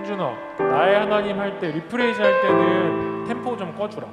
현준아, 나의 하나님 할 때 리프레이즈 할 때는 템포 좀 꺼주라.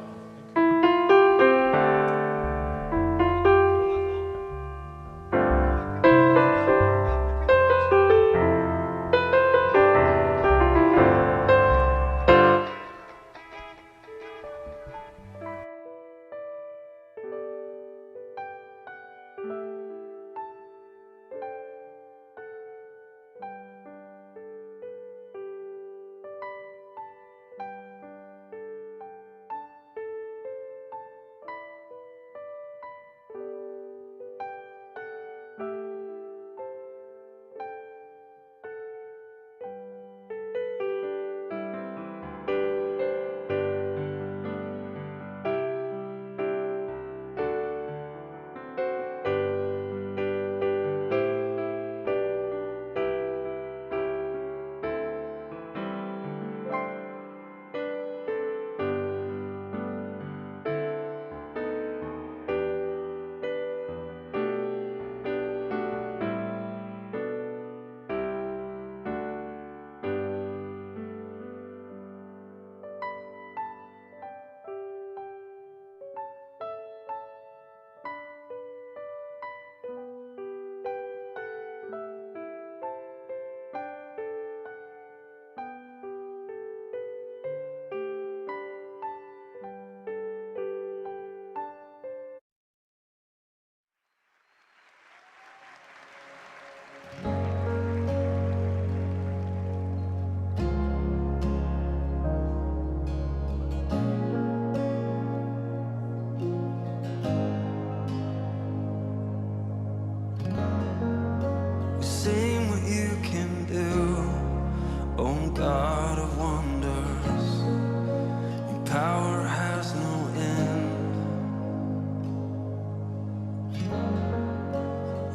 Sing what you can do, oh God of wonders. Your power has no end.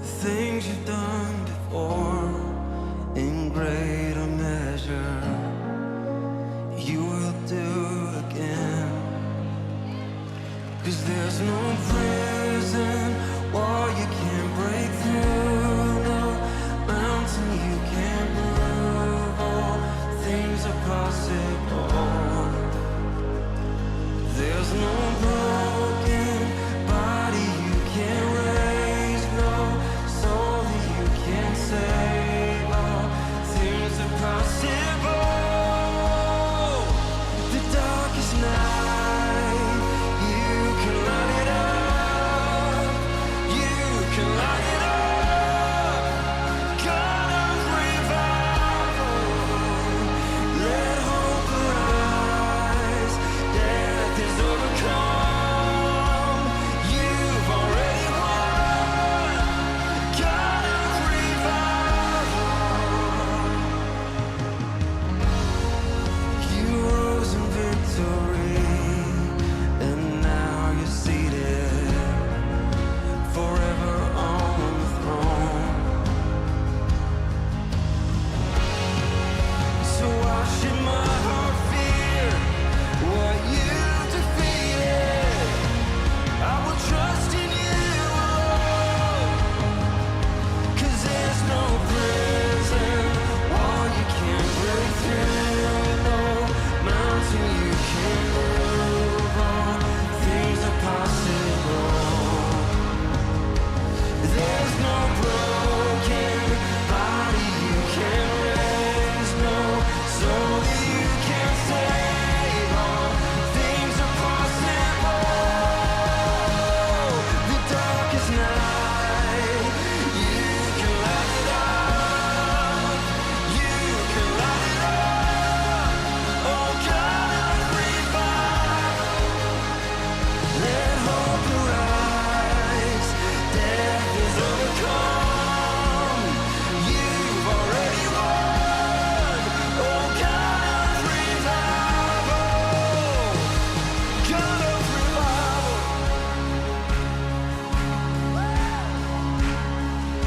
The things you've done before, in greater measure, you will do again. 'Cause there's no prison wall you can't break through, no mountain you can't move. All things are possible. There's no broken body you can't raise, no soul that you can't save. All things are possible. The darkest night, you can light it up. You can light it up. God of revival, let hope arise. Death is overcome. You've already won. God of revival. You rose in victory, and now you're seated forever on the throne. So why should my heart fear what you defeated? I will trust in you alone. 'Cause there's no prison wall you can't break through, no mountain you can't move. All things are possible. There's no broken body you can't raise, no soul that you can't save. All things are possible. The darkest night, you can light it up. You can light it up. Oh God of revival, let hope arise. Death is overcome. You've already won. Oh God of revival, God of revival.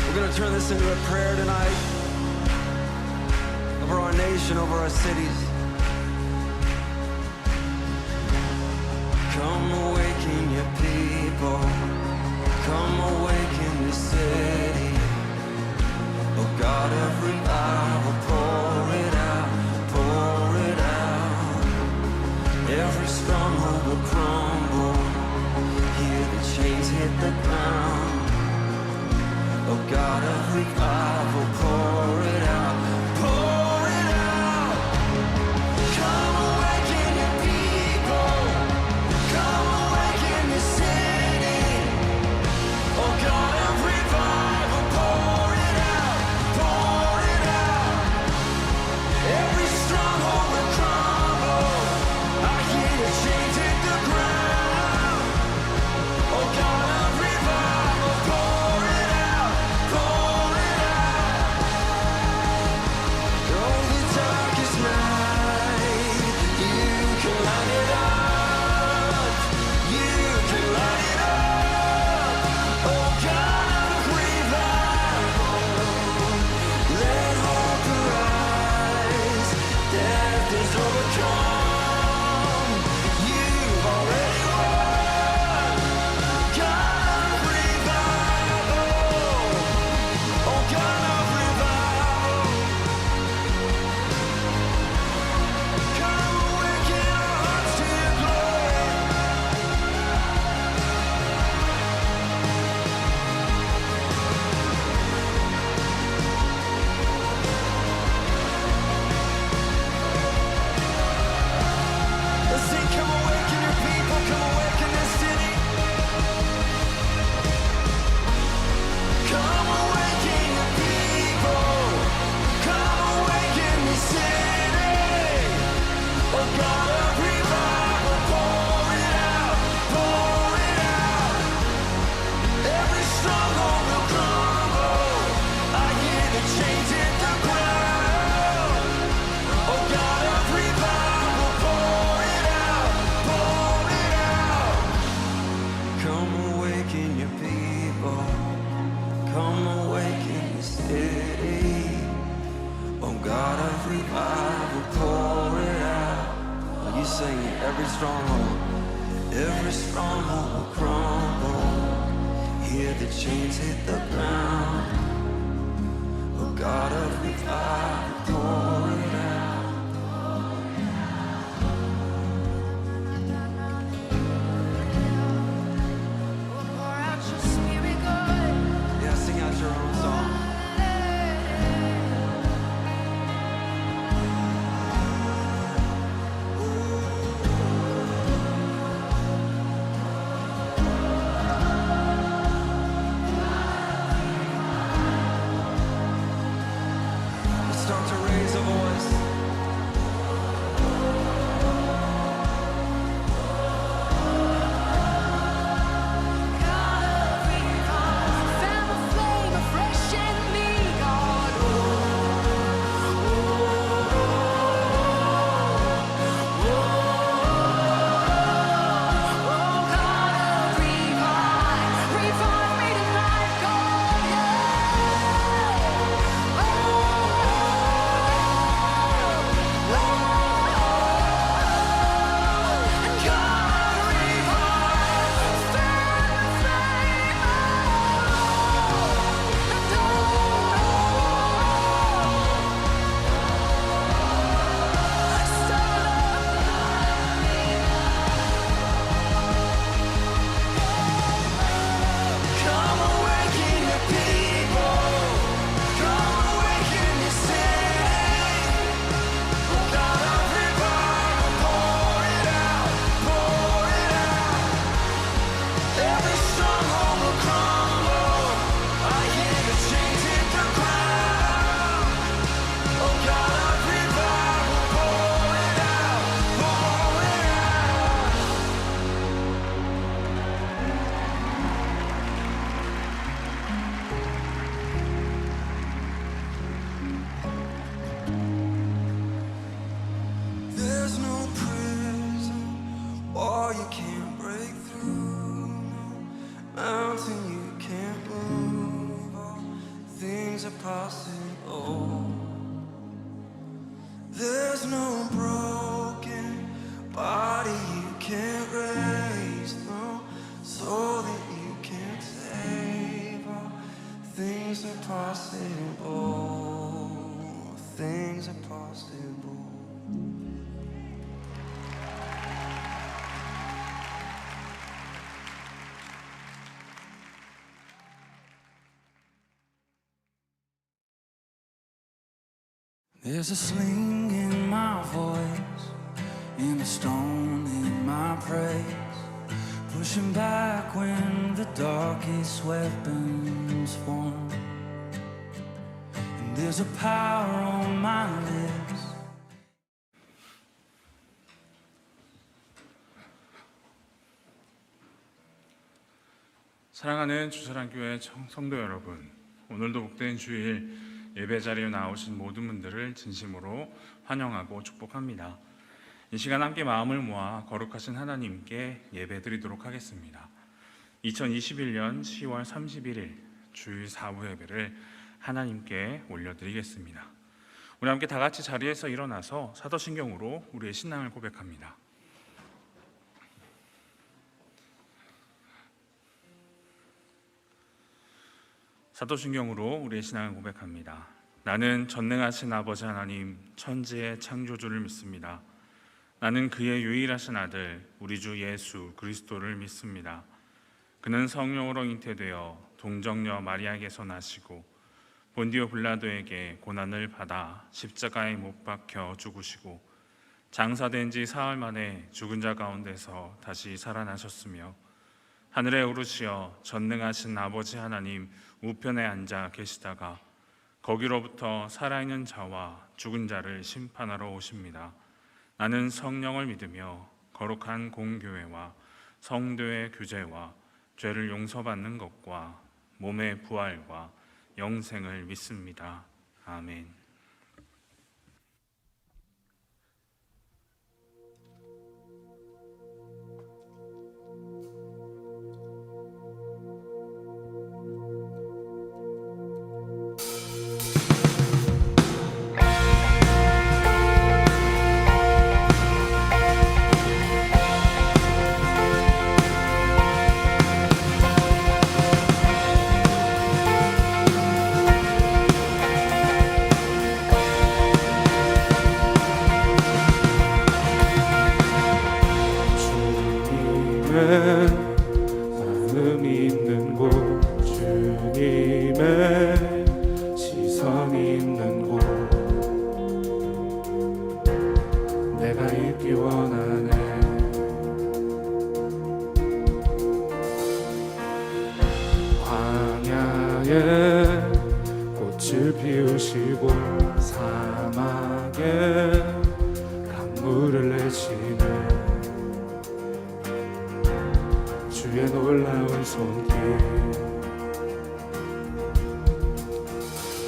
We're gonna turn this into a prayer tonight over our nation, over our cities. Come awaken your people. Come awaken the city. Oh God of revival, pour it out, pour will crumble. Hear the chains hit the ground. Oh God of revival, pour it out, pour it out. Come awaken your people, come awaken the city. Oh God of revival, pour it out, pour it out. Every stronghold will crumble. I hear the chains hit the ground. Oh God of revival, pour it out, pour it out. Oh, the darkest night, you can light it up, you can light it up. Oh God of revival, let hope arise. Death is overcome, you've already won. God of revival, oh God of revival, come awaken our hearts to your glory. Let's sing, come awaken your people, come awaken this city. Come awaken your people, come awaken this city. Oh God of revival, pour it out, pour it out. Every stronghold will crumble. I hear the chains hit the ground. Oh God of revival, pour it out, pour it out. Come awaken your people, come awaken the city. Oh God of revival, pour it out. Are you singing? Every stronghold will crumble. Hear the chains hit the ground. Oh God of revival, pour it out. Pour out your spirit, God. Yeah, sing out your own song. Let's start to raise a voice. God of revival, fan the flame afresh in me, God. Oh, God of revival, revive me tonight, God. And God of revival, fan the flame Come awaken your people, come awaken your city. God of revival, pour it out, pour it out. Every stronghold will crumble. I hear the chains hit the ground. Oh God of revival, pour it out, pour it out. There's no prison wall you can't break through, no mountain you can't move. All things are possible. There's no broken body you can't raise, no soul that you can't save. All things are possible. Things are possible. There's a sling in my voice and a stone in my praise, pushing back when the darkest weapons form. And there's a power on my lips. 사랑하는 주사랑교회 성도 여러분, 오늘도 복된 주일 예배 자리에 나오신 모든 분들을 진심으로 환영하고 축복합니다. 이 시간 함께 마음을 모아 거룩하신 하나님께 예배드리도록 하겠습니다. 2021년 10월 31일 주일 4부 예배를 하나님께 올려드리겠습니다. 우리 함께 다 같이 자리에서 일어나서 사도신경으로 우리의 신앙을 고백합니다. 사도신경으로 우리의 신앙을 고백합니다. 나는 전능하신 아버지 하나님 천지의 창조주를 믿습니다. 나는 그의 유일하신 아들 우리 주 예수 그리스도를 믿습니다. 그는 성령으로 잉태되어 동정녀 마리아에게서 나시고 본디오 빌라도에게 고난을 받아 십자가에 못 박혀 죽으시고 장사된 지 사흘 만에 죽은 자 가운데서 다시 살아나셨으며 하늘에 오르시어 전능하신 아버지 하나님 우편에 앉아 계시다가 거기로부터 살아있는 자와 죽은 자를 심판하러 오십니다. 나는 성령을 믿으며 거룩한 공교회와 성도의 교제와 죄를 용서받는 것과 몸의 부활과 영생을 믿습니다. 아멘. 마음 있는 곳 주님의 시선 있는 곳 내가 있기 원하네. 광야에 꽃을 피우시고 사막에 강물을 내시네. 주의 놀라운 손길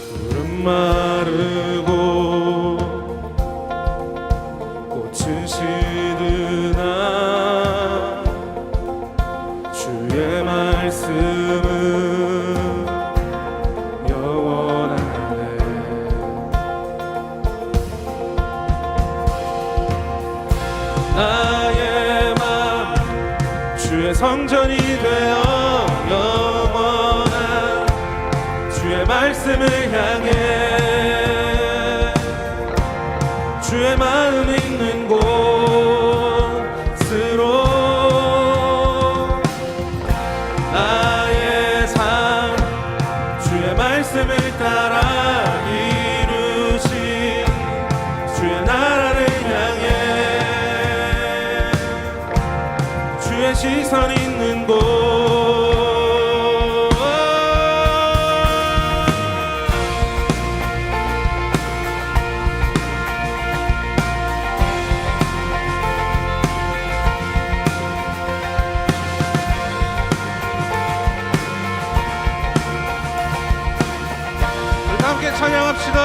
푸른 마르고 꽃은 시드나 주의 말씀은 영원하네. 나의 맘 주의 성전이 되어 영원한 주의 말씀을 향해 주의 마음 있는 곳으로 나의 삶 주의 말씀을 따라 이루신 주의 나라를 향해 주의 시선 있는 곳 함께 찬양합시다.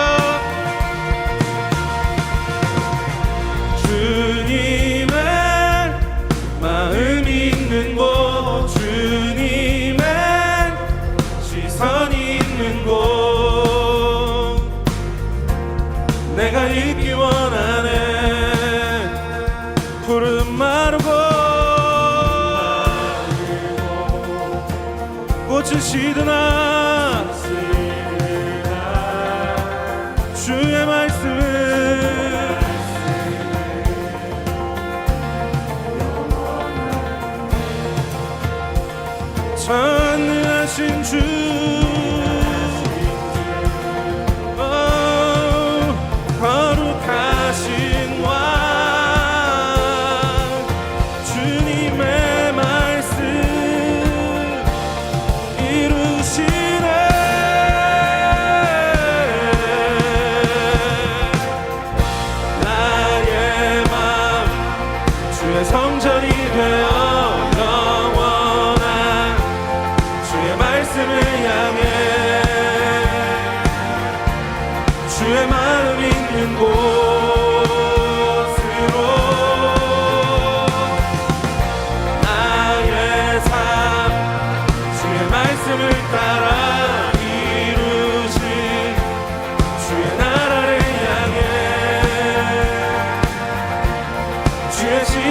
주님의 마음 있는 곳 주님의 시선 있는 곳 내가 있기 원하네. 푸른 마르고 꽃은 시드나 주의 말씀을 전능하신 주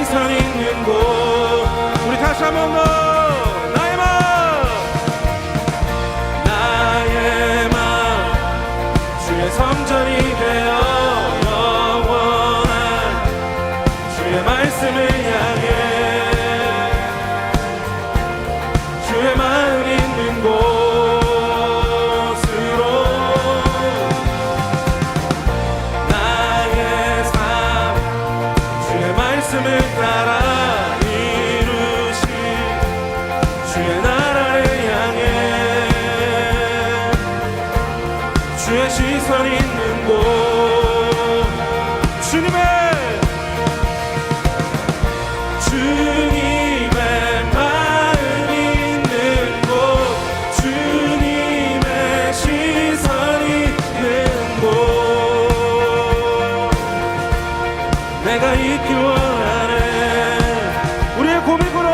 시선 있는 곳. 우리 다시 한 번 더. 나의 마음 주의 성전이 되어 영원한 주의 말씀을 향해 주의 마음 있는 곳으로 나의 삶 주의 말씀을 따라 이루신 주의 나라를 향해 주의 시선 있는 곳. 주님의 마음 있는 곳, 주님의 시선 있는 곳, 내가 있기 원하네. 우리의 고백으로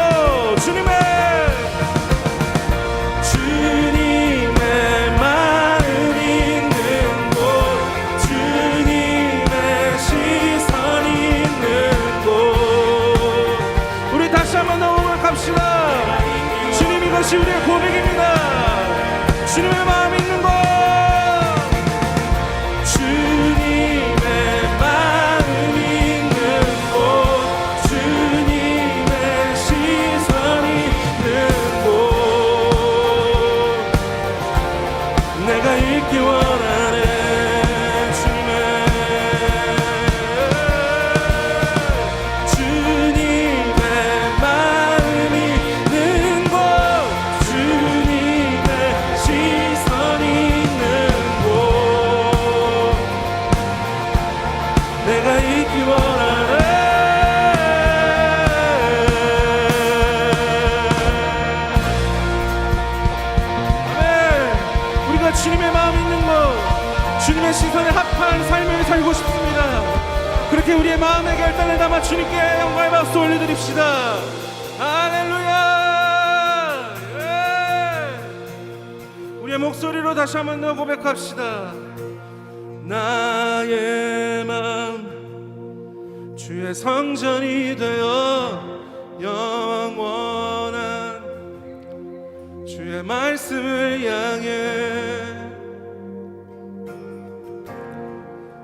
주님의 마음 있는 곳, 주님의 시선 있는 곳. 우리 다시 한 번 더 고백합시다. 주님, 이것이 우리의 고백입니다. 주님의 마음 있는 곳, 주님의 마음 있는 곳, 주님의 시선 있는 곳, 내가 있기 원하네. 주님의 마음 있는 곳, 주님의 시선 있는 곳, 내가 있기 원하네. 아멘. 우리가 주님의 마음 있는 곳, 주님의 시선에 합한 삶을 살고 싶습니다. 그렇게 우리의 마음의 결단을 담아 주님께 영광의 박수 올려드립시다. 할렐루야. 예. 우리의 목소리로 다시 한 번 더 고백합시다. 나의 마음 주의 성전이 되어 영원한 주의 말씀을 향해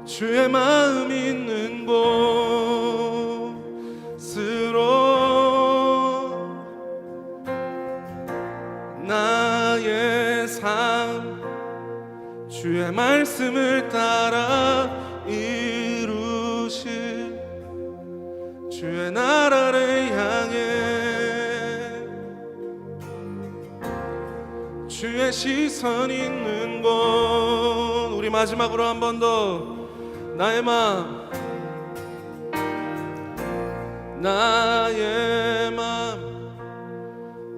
주의 마음 있는 곳으로 나의 삶 주의 말씀을 따라 이루실 주의 나라를 향해 주의 시선 있는 곳. 우리 마지막으로 한 번 더. 나의 마음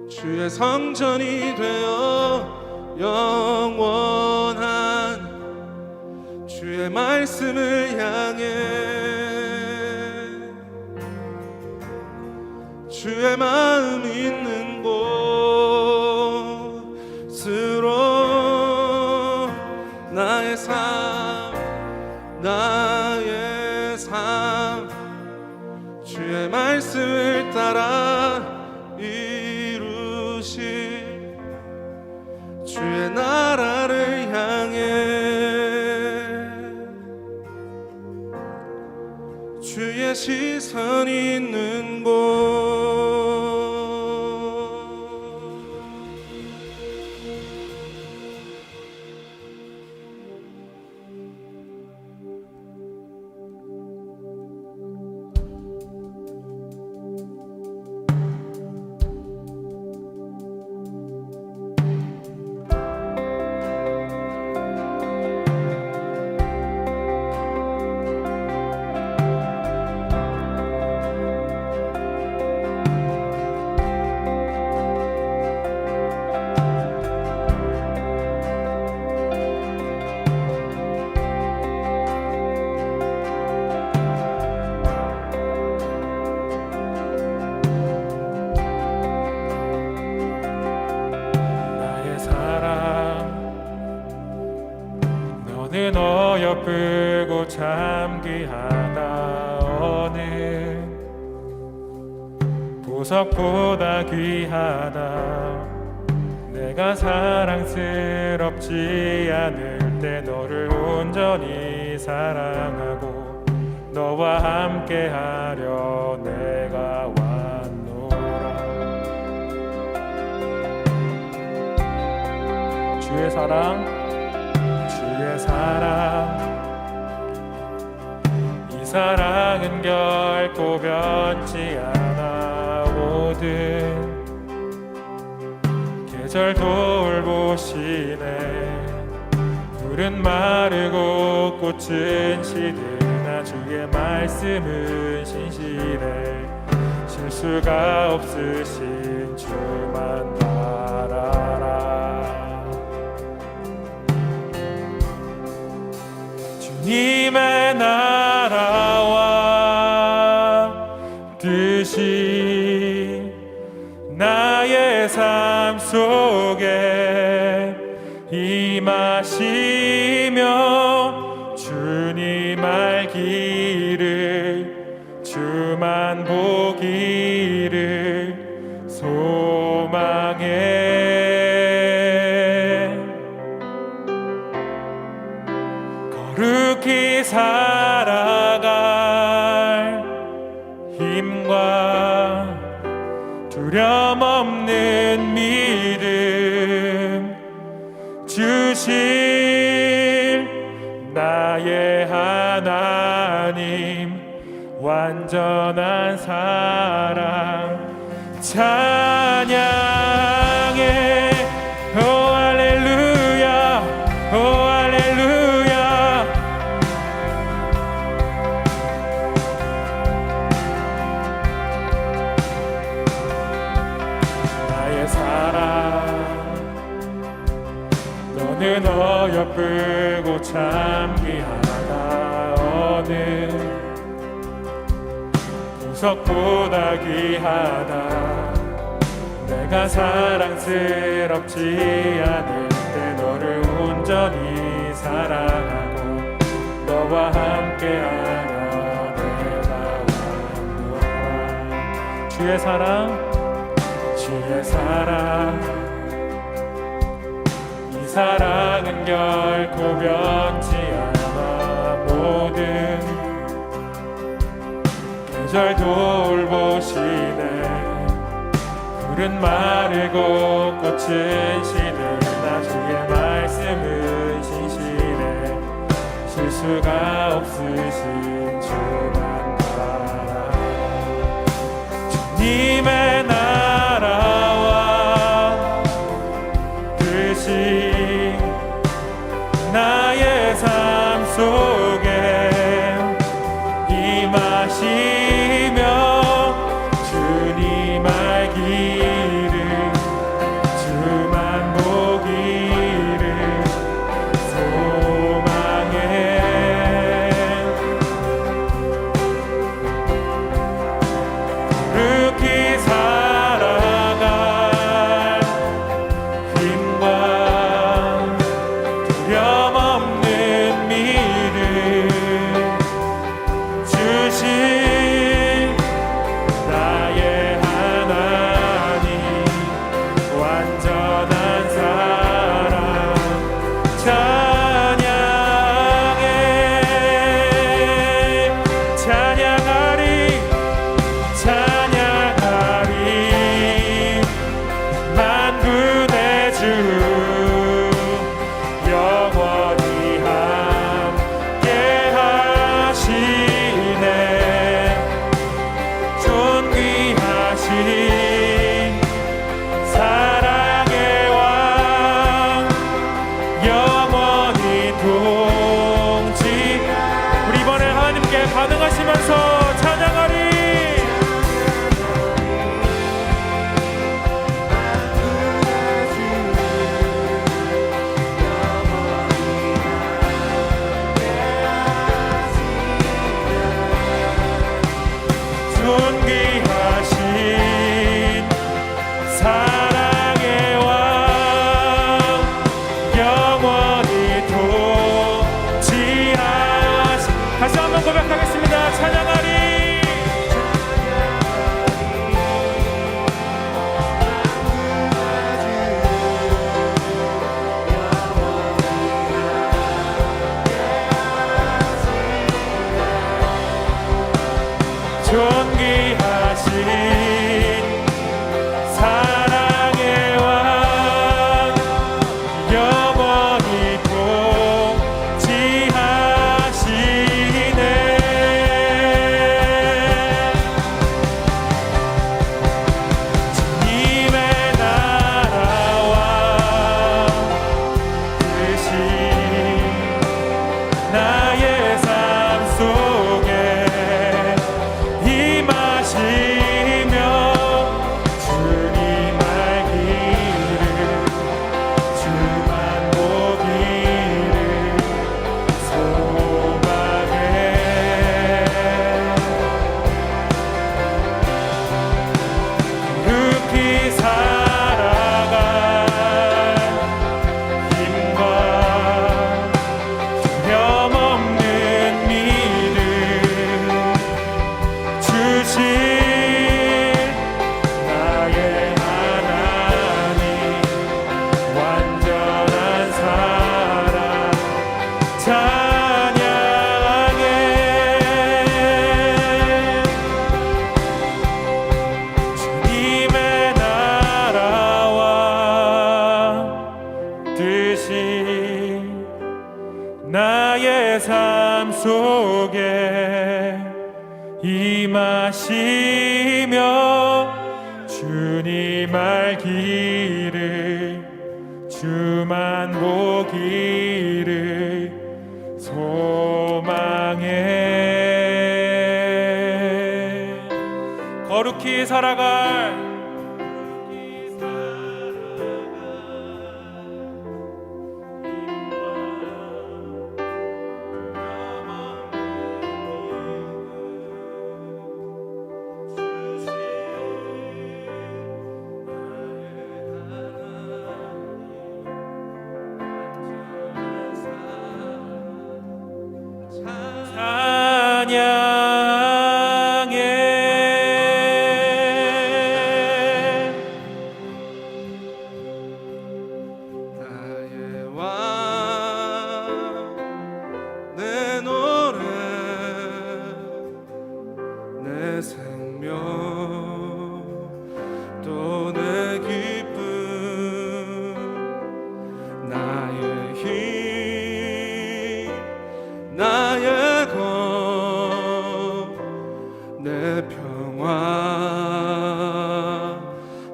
주의 성전이 되어 영원한 주의 말씀을 향해 주의 마음 있는 곳으로 나의 삶 주의 말씀을 따라 이루실 주의 나라를 향해 주의 시선 있는 곳. 너는 어여쁘고 참귀하다. 어느 보석보다 귀하다. 내가 사랑스럽지 않을 때 너를 온전히 사랑하고 너와 함께하려 내가 왔노라. 주의 사랑, 주의 사랑, 이 사랑은 결코 변치 않아. 모든 계절 돌보시네. 풀은 마르고 꽃은 시드나 주의 말씀은 신실해. 실수가 없으신 주만 바라라. 주님의 나라와 뜻이 나의 삶 속에 임하시며 주님 알기를 주만 보기를 소망해. 거룩히 살아갈 힘과 두려움 없는 믿음 주실 나의 하나님. 완전한 사랑 찬양해. 오 할렐루야, 오 할렐루야. 나의 사랑 너는 어여쁘고 참 귀하다. 어느 보석보다 귀하다. 내가 사랑스럽지 않을 때 너를 온전히 사랑하고 너와 함께하려 내가 왔노라. 주의 사랑, 주의 사랑, 이 사랑은 결코 변치 않아. 모든 계절 돌보시네. 풀은 마르고 꽃은 시들나 주의 말씀은 신실해. 실수가 없으신 주만 바라. 주님의 나라와 뜻이 나의 삶 속에 임하시며 주님 알기를 주만 보기를 소망해. 거룩히 살아갈 힘과 두려움 없는 믿음 주신 나의 하나님. 완전한 사랑 찬양해. 찬양하리, 찬양하리. 만군의 주 영원히 함께 하시네. 존귀하신 사랑의 왕 영원히 통치. 우리 이번에 하나님께 반응하시면서 찬양하리. 존귀하신 사랑의 왕 영원히 통치하시. 다시 한번 고백하겠습니다. 찬양하리. 사랑의 왕 영원히 통치하시네. 주님의 나라와 뜻이 나의 삶 속에 임하시며 주님 알기를 주만 보기를 소망해. 거룩히 살아갈 힘과 두려움없는 믿음 주신 나의 하나님 완전한 사랑 찬양해. 주님의 나라와 뜻이 나의 삶 속에 임하시며 주님 알기를 주만 보기를 소망해. 거룩히 살아갈 찬양해. 나의 왕 내 노래 내 생명 또 내 기쁨 나의 힘 나의 것 내 평화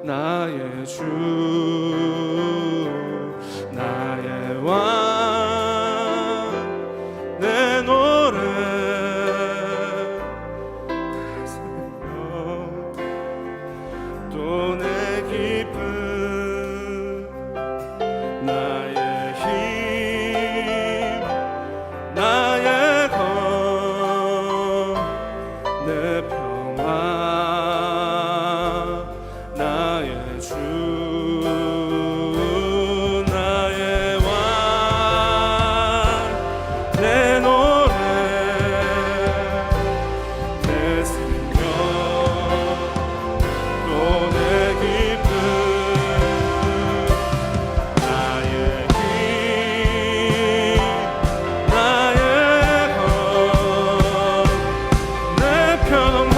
나의 주 나의 왕 내 노래 내 생명 또 내 기쁨 나의 힘 나의 것 내 평화 나의 주 나의 왕 내 노래 내 생명 또 내 기쁨 나의 힘 나의 것 내 평화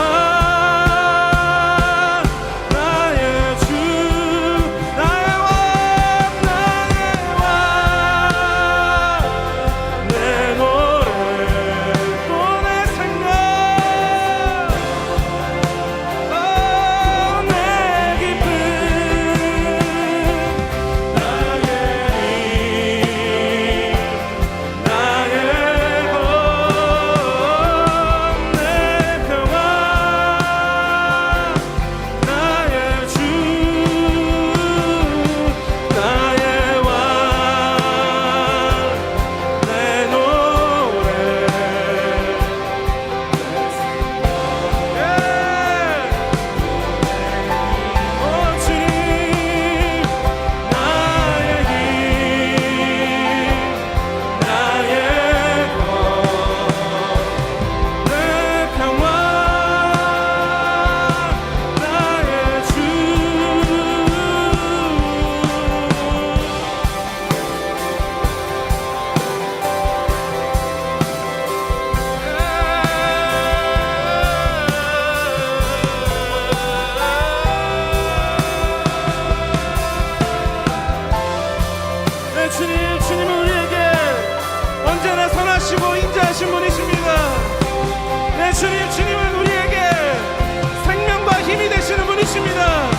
힘이 되시는 분이십니다.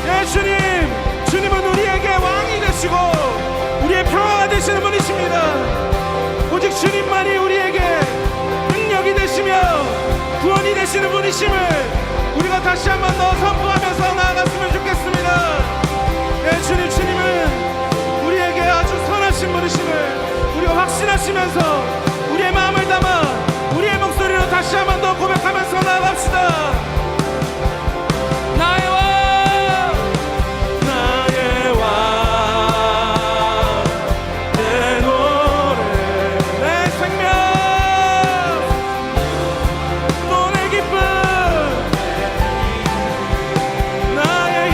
예, 주님, 주님은 우리에게 왕이 되시고 우리의 평화가 되시는 분이십니다. 오직 주님만이 우리에게 능력이 되시며 구원이 되시는 분이심을 우리가 다시 한 번 더 선포하면서 나아갔으면 좋겠습니다. 예, 주님은 우리에게 아주 선하신 분이심을 우리가 확신하시면서 우리의 마음을 담아 우리의 목소리로 다시 한 번 더 고백하면서 나아갑시다. 나의 왕, 나의 왕, 내 노래, 내 생명, 또 내 기쁨, 나의 힘,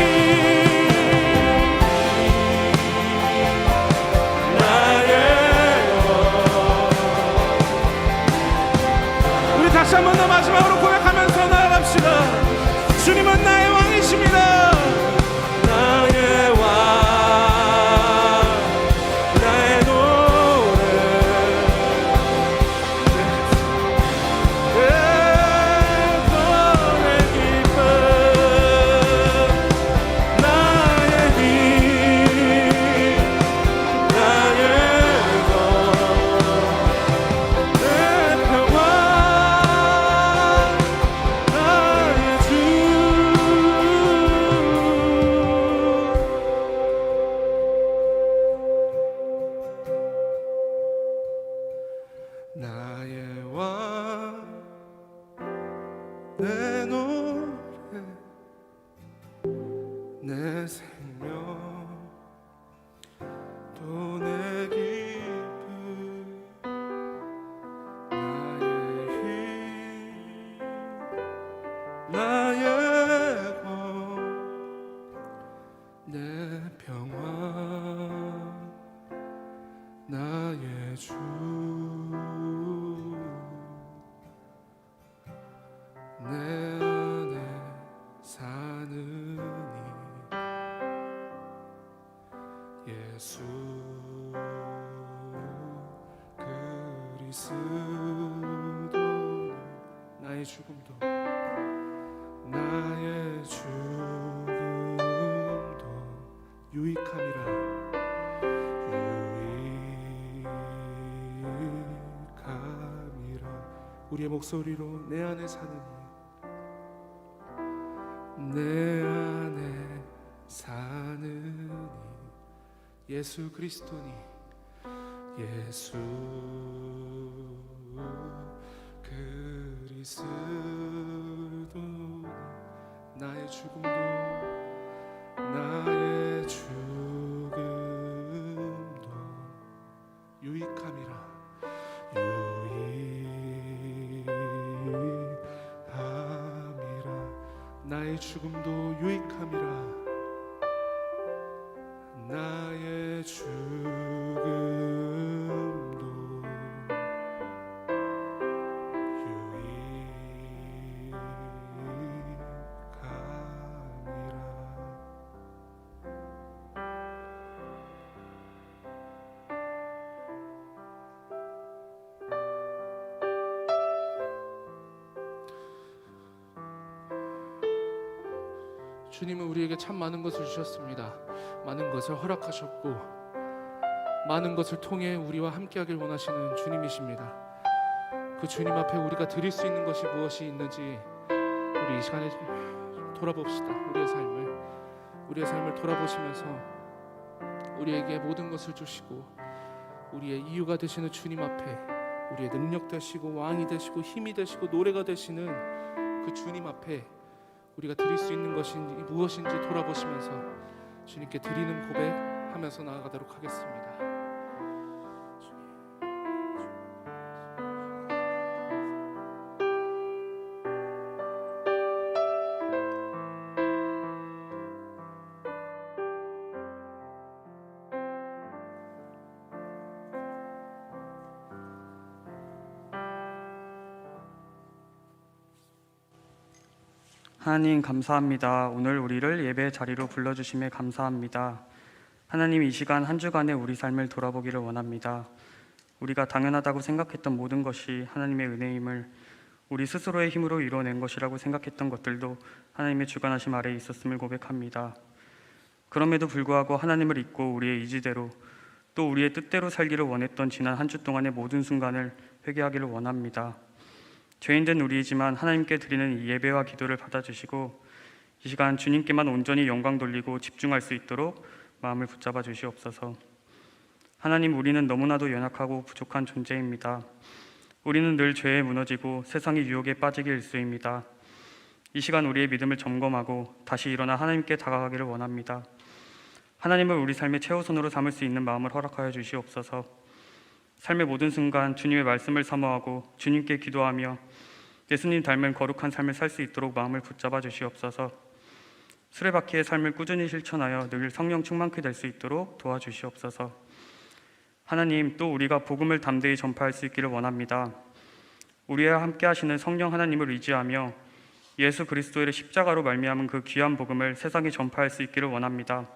나의 우리 다시 한 번 더 마지막으로 고백하면서 나아갑시다. 주님은 나의 왕이십니다. 나의 왕, 나의 노래, 너의 기쁨, 나의 힘, 나의 내 평화, 나의 주. 나의 왕, 내 노래, 내 생명, 또 내 기쁨, 나의 힘, 나의 것, 내 평화, 나의 주. 내 안에 사느니 예수 그리스도 나의 죽음도 유익함이라 우리의 목소리로 내 안에 사느니 내 안에 사느니 예수 그리스도니 예수 그리스도니 나의 죽음도 유익함이라 나의 죽음도 유익함이라 나의 죽음도 유익함이라. 주님은 우리에게 참 많은 것을 주셨습니다. 많은 것을 허락하셨고 많은 것을 통해 우리와 함께하길 원하시는 주님이십니다. 그 주님 앞에 우리가 드릴 수 있는 것이 무엇이 있는지 우리 이 시간에 돌아봅시다. 우리의 삶을 돌아보시면서 우리에게 모든 것을 주시고 우리의 이유가 되시는 주님 앞에 우리의 능력 되시고 왕이 되시고 힘이 되시고 노래가 되시는 그 주님 앞에 우리가 드릴 수 있는 것이 무엇인지 돌아보시면서 주님께 드리는 고백하면서 나아가도록 하겠습니다. 하나님 감사합니다. 오늘 우리를 예배 자리로 불러주심에 감사합니다. 하나님 이 시간 한 주간의 우리 삶을 돌아보기를 원합니다. 우리가 당연하다고 생각했던 모든 것이 하나님의 은혜임을 우리 스스로의 힘으로 이루어낸 것이라고 생각했던 것들도 하나님의 주관하심 아래에 있었음을 고백합니다. 그럼에도 불구하고 하나님을 잊고 우리의 의지대로 또 우리의 뜻대로 살기를 원했던 지난 한 주 동안의 모든 순간을 회개하기를 원합니다. 죄인된 우리이지만 하나님께 드리는 이 예배와 기도를 받아주시고 이 시간 주님께만 온전히 영광 돌리고 집중할 수 있도록 마음을 붙잡아 주시옵소서. 하나님, 우리는 너무나도 연약하고 부족한 존재입니다. 우리는 늘 죄에 무너지고 세상의 유혹에 빠지기 일쑤입니다. 이 시간 우리의 믿음을 점검하고 다시 일어나 하나님께 다가가기를 원합니다. 하나님을 우리 삶의 최우선으로 삼을 수 있는 마음을 허락하여 주시옵소서. 삶의 모든 순간 주님의 말씀을 사모하고 주님께 기도하며 예수님 닮은 거룩한 삶을 살 수 있도록 마음을 붙잡아 주시옵소서. 수레바퀴의 삶을 꾸준히 실천하여 늘 성령 충만케 될 수 있도록 도와주시옵소서. 하나님, 또 우리가 복음을 담대히 전파할 수 있기를 원합니다. 우리와 함께 하시는 성령 하나님을 의지하며 예수 그리스도의 십자가로 말미암은 그 귀한 복음을 세상에 전파할 수 있기를 원합니다.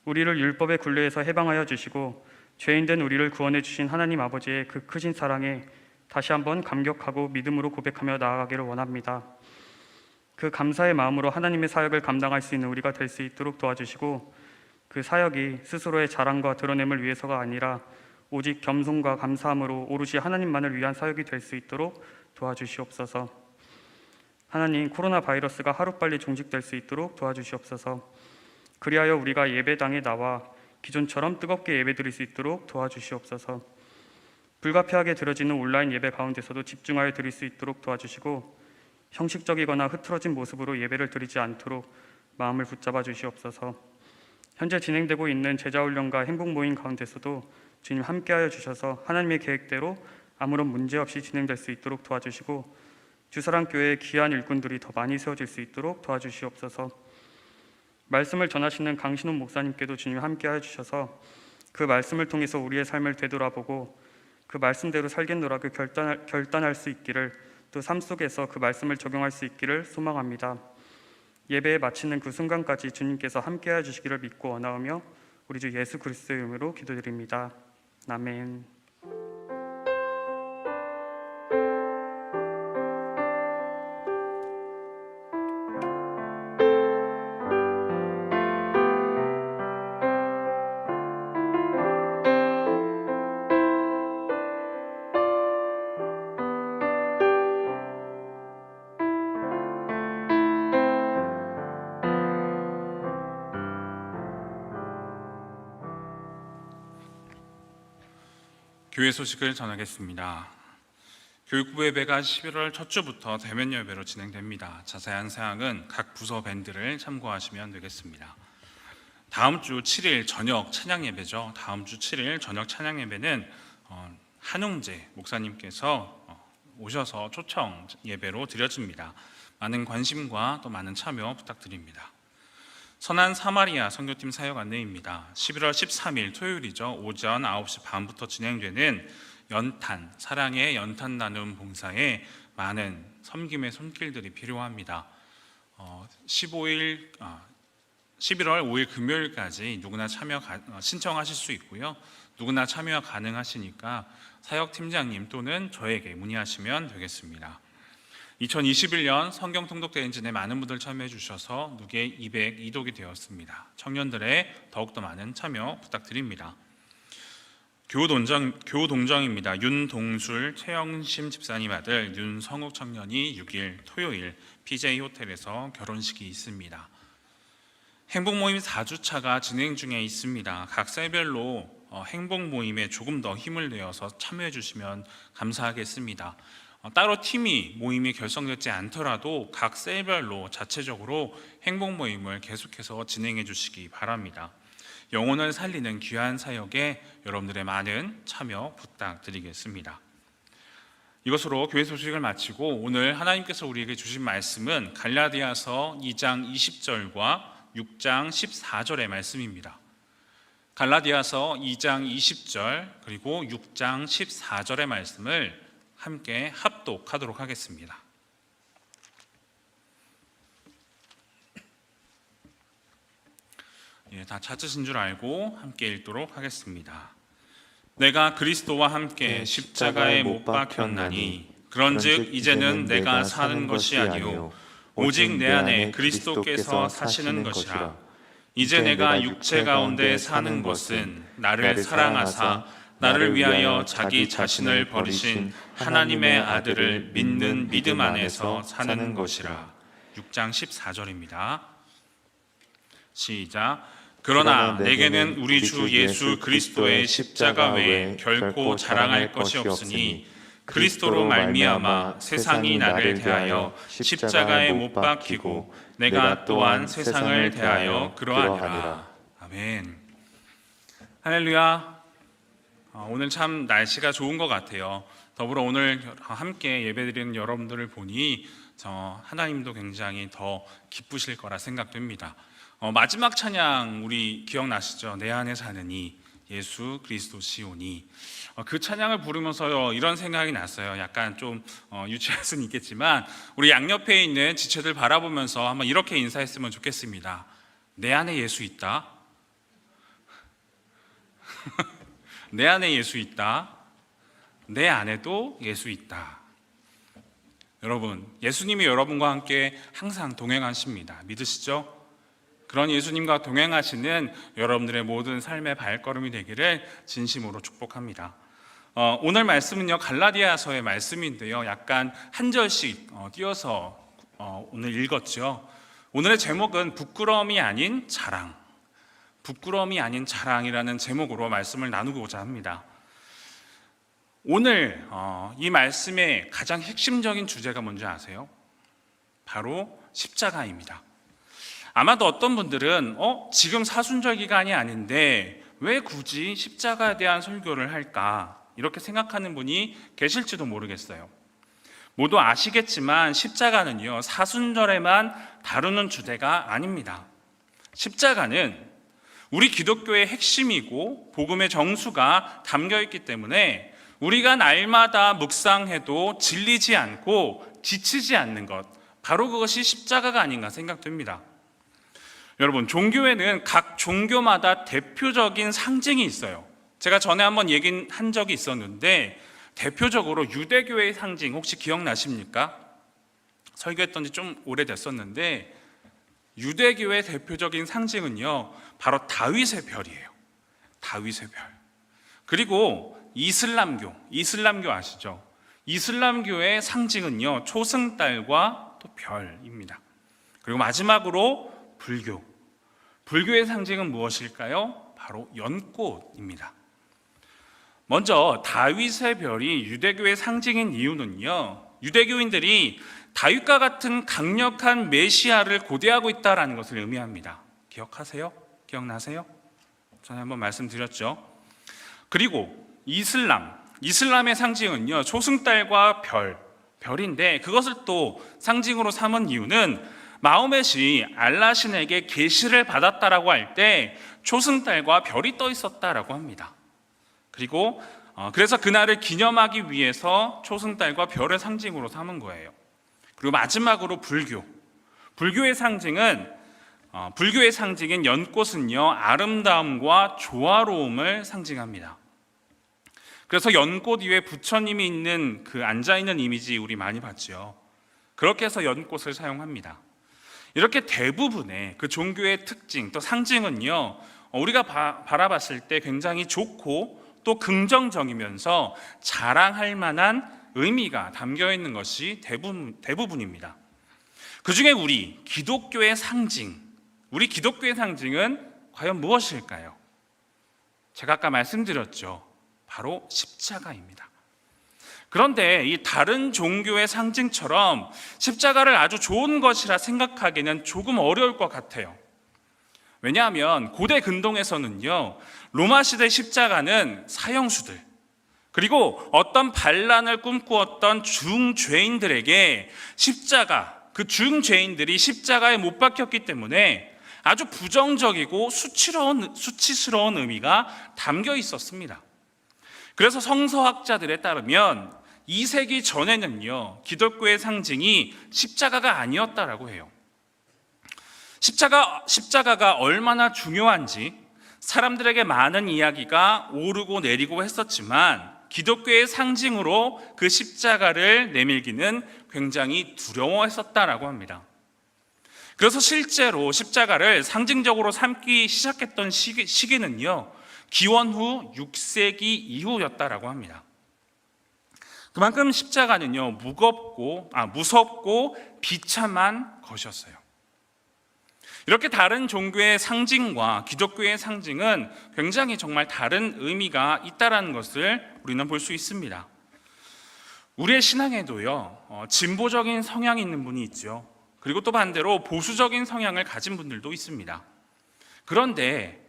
우리를 율법의 굴레에서 해방하여 주시고 죄인된 우리를 구원해 주신 하나님 아버지의 그 크신 사랑에 다시 한번 감격하고 믿음으로 고백하며 나아가기를 원합니다. 그 감사의 마음으로 하나님의 사역을 감당할 수 있는 우리가 될 수 있도록 도와주시고 그 사역이 스스로의 자랑과 드러냄을 위해서가 아니라 오직 겸손과 감사함으로 오롯이 하나님만을 위한 사역이 될 수 있도록 도와주시옵소서. 하나님, 코로나 바이러스가 하루빨리 종식될 수 있도록 도와주시옵소서. 그리하여 우리가 예배당에 나와 기존처럼 뜨겁게 예배드릴 수 있도록 도와주시옵소서. 불가피하게 드려지는 온라인 예배 가운데서도 집중하여 드릴 수 있도록 도와주시고 형식적이거나 흐트러진 모습으로 예배를 드리지 않도록 마음을 붙잡아 주시옵소서. 현재 진행되고 있는 제자훈련과 행복 모임 가운데서도 주님 함께하여 주셔서 하나님의 계획대로 아무런 문제 없이 진행될 수 있도록 도와주시고 주사랑교회의 귀한 일꾼들이 더 많이 세워질 수 있도록 도와주시옵소서. 말씀을 전하시는 강신훈 목사님께도 주님 함께하여 주셔서 그 말씀을 통해서 우리의 삶을 되돌아보고 그 말씀대로 살겠노라고 결단할 수 있기를, 또 삶 속에서 그 말씀을 적용할 수 있기를 소망합니다. 예배에 마치는 그 순간까지 주님께서 함께해 주시기를 믿고 원하오며 우리 주 예수 그리스도의 이름으로 기도드립니다. 아멘. 교회 소식을 전하겠습니다. 교육부 예배가 11월 첫 주부터 대면 예배로 진행됩니다. 자세한 사항은 각 부서 밴드를 참고하시면 되겠습니다. 다음 주 7일 저녁 찬양 예배죠. 다음 주 7일 저녁 찬양 예배는 한웅재 목사님께서 오셔서 초청 예배로 드려집니다. 많은 관심과 또 많은 참여 부탁드립니다. 선한 사마리아 선교팀 사역 안내입니다. 11월 13일 토요일이죠. 오전 9시 반부터 진행되는 연탄, 사랑의 연탄 나눔 봉사에 많은 섬김의 손길들이 필요합니다. 11월 5일 금요일까지 누구나 신청하실 수 있고요. 누구나 참여가 가능하시니까 사역팀장님 또는 저에게 문의하시면 되겠습니다. 2021년 성경 통독 대행진에 많은 분들 참여해 주셔서 누계 202독이 되었습니다. 청년들의 더욱더 많은 참여 부탁드립니다. 교동정입니다. 윤동술, 최영심 집사님 아들 윤성욱 청년이 6일 토요일 PJ 호텔에서 결혼식이 있습니다. 행복 모임 4주차가 진행 중에 있습니다. 각 셀별로 행복 모임에 조금 더 힘을 내어서 참여해 주시면 감사하겠습니다. 따로 팀이 모임이 결성되지 않더라도 각 셀별로 자체적으로 행복 모임을 계속해서 진행해 주시기 바랍니다. 영혼을 살리는 귀한 사역에 여러분들의 많은 참여 부탁드리겠습니다. 이것으로 교회 소식을 마치고 오늘 하나님께서 우리에게 주신 말씀은 갈라디아서 2장 20절과 6장 14절의 말씀입니다. 갈라디아서 2장 20절 그리고 6장 14절의 말씀을 함께 합독하도록 하겠습니다. 다 찾으신 줄 알고 함께 읽도록 하겠습니다. 내가 그리스도와 함께 십자가에 못 박혔나니 그런즉 이제는 내가 사는 것이 아니요 오직 내 안에 그리스도께서 사시는 것이라. 이제 내가 육체 가운데 사는 것은 나를 사랑하사 나를 위하여 자기 자신을 버리신 하나님의 아들을 믿는 믿음 안에서 사는 것이라. 6장 14절입니다. 시작. 그러나 내게는 우리 주 예수 그리스도의 십자가 외에 결코 자랑할 것이 없으니 그리스도로 말미암아 세상이 나를 대하여 십자가에 못 박히고 내가 또한 세상을 대하여 그러하니라. 아멘. 할렐루야. 오늘 참 날씨가 좋은 것 같아요. 더불어 오늘 함께 예배드리는 여러분들을 보니 하나님도 굉장히 더 기쁘실 거라 생각됩니다. 마지막 찬양 우리 기억나시죠? 내 안에 사느니 예수 그리스도 시오니. 그 찬양을 부르면서 이런 생각이 났어요. 약간 좀 유치할 수는 있겠지만 우리 양옆에 있는 지체들 바라보면서 한번 이렇게 인사했으면 좋겠습니다. 내 안에 예수 있다. 내 안에 예수 있다. 내 안에도 예수 있다. 여러분, 예수님이 여러분과 함께 항상 동행하십니다. 믿으시죠? 그런 예수님과 동행하시는 여러분들의 모든 삶의 발걸음이 되기를 진심으로 축복합니다. 오늘 말씀은요, 갈라디아서의 말씀인데요, 약간 한 절씩 띄어서 오늘 읽었죠. 오늘의 제목은 부끄러움이 아닌 자랑, 부끄러움이 아닌 자랑이라는 제목으로 말씀을 나누고자 합니다. 오늘 이 말씀의 가장 핵심적인 주제가 뭔지 아세요? 바로 십자가입니다. 아마도 어떤 분들은 지금 사순절 기간이 아닌데 왜 굳이 십자가에 대한 설교를 할까? 이렇게 생각하는 분이 계실지도 모르겠어요. 모두 아시겠지만 십자가는요, 사순절에만 다루는 주제가 아닙니다. 십자가는 우리 기독교의 핵심이고 복음의 정수가 담겨 있기 때문에 우리가 날마다 묵상해도 질리지 않고 지치지 않는 것, 바로 그것이 십자가가 아닌가 생각됩니다. 여러분, 종교에는 각 종교마다 대표적인 상징이 있어요. 제가 전에 한번 얘기한 적이 있었는데 대표적으로 유대교의 상징 혹시 기억나십니까? 설교했던 지 좀 오래됐었는데 유대교의 대표적인 상징은요, 바로 다윗의 별이에요. 다윗의 별. 그리고 이슬람교 아시죠? 이슬람교의 상징은요, 초승달과 또 별입니다. 그리고 마지막으로 불교의 상징은 무엇일까요? 바로 연꽃입니다. 먼저 다윗의 별이 유대교의 상징인 이유는요, 유대교인들이 다윗과 같은 강력한 메시아를 고대하고 있다는 것을 의미합니다. 기억하세요? 기억나세요? 전에 한번 말씀드렸죠. 그리고 이슬람의 상징은요, 초승달과 별인데 그것을 또 상징으로 삼은 이유는 마호멧이 알라신에게 계시를 받았다라고 할 때 초승달과 별이 떠 있었다라고 합니다. 그리고 그래서 그날을 기념하기 위해서 초승달과 별을 상징으로 삼은 거예요. 그리고 마지막으로 불교의 상징인 연꽃은요, 아름다움과 조화로움을 상징합니다. 그래서 연꽃 위에 부처님이 있는 그 앉아있는 이미지 우리 많이 봤죠. 그렇게 해서 연꽃을 사용합니다. 이렇게 대부분의 그 종교의 특징 또 상징은요, 우리가 바라봤을 때 굉장히 좋고 또 긍정적이면서 자랑할 만한 의미가 담겨 있는 것이 대부분입니다. 그 중에 우리 기독교의 상징은 과연 무엇일까요? 제가 아까 말씀드렸죠. 바로 십자가입니다. 그런데 이 다른 종교의 상징처럼 십자가를 아주 좋은 것이라 생각하기는 조금 어려울 것 같아요. 왜냐하면 고대 근동에서는요, 로마 시대 십자가는 사형수들, 그리고 어떤 반란을 꿈꾸었던 중죄인들에게 그 중죄인들이 십자가에 못 박혔기 때문에 아주 부정적이고 수치스러운 의미가 담겨 있었습니다. 그래서 성서학자들에 따르면 2세기 전에는요, 기독교의 상징이 십자가가 아니었다라고 해요. 십자가가 얼마나 중요한지 사람들에게 많은 이야기가 오르고 내리고 했었지만 기독교의 상징으로 그 십자가를 내밀기는 굉장히 두려워했었다라고 합니다. 그래서 실제로 십자가를 상징적으로 삼기 시작했던 시기는요, 기원 후 6세기 이후였다라고 합니다. 그만큼 십자가는요, 무섭고 비참한 것이었어요. 이렇게 다른 종교의 상징과 기독교의 상징은 굉장히 정말 다른 의미가 있다는 것을 우리는 볼 수 있습니다. 우리의 신앙에도요, 진보적인 성향이 있는 분이 있죠. 그리고 또 반대로 보수적인 성향을 가진 분들도 있습니다. 그런데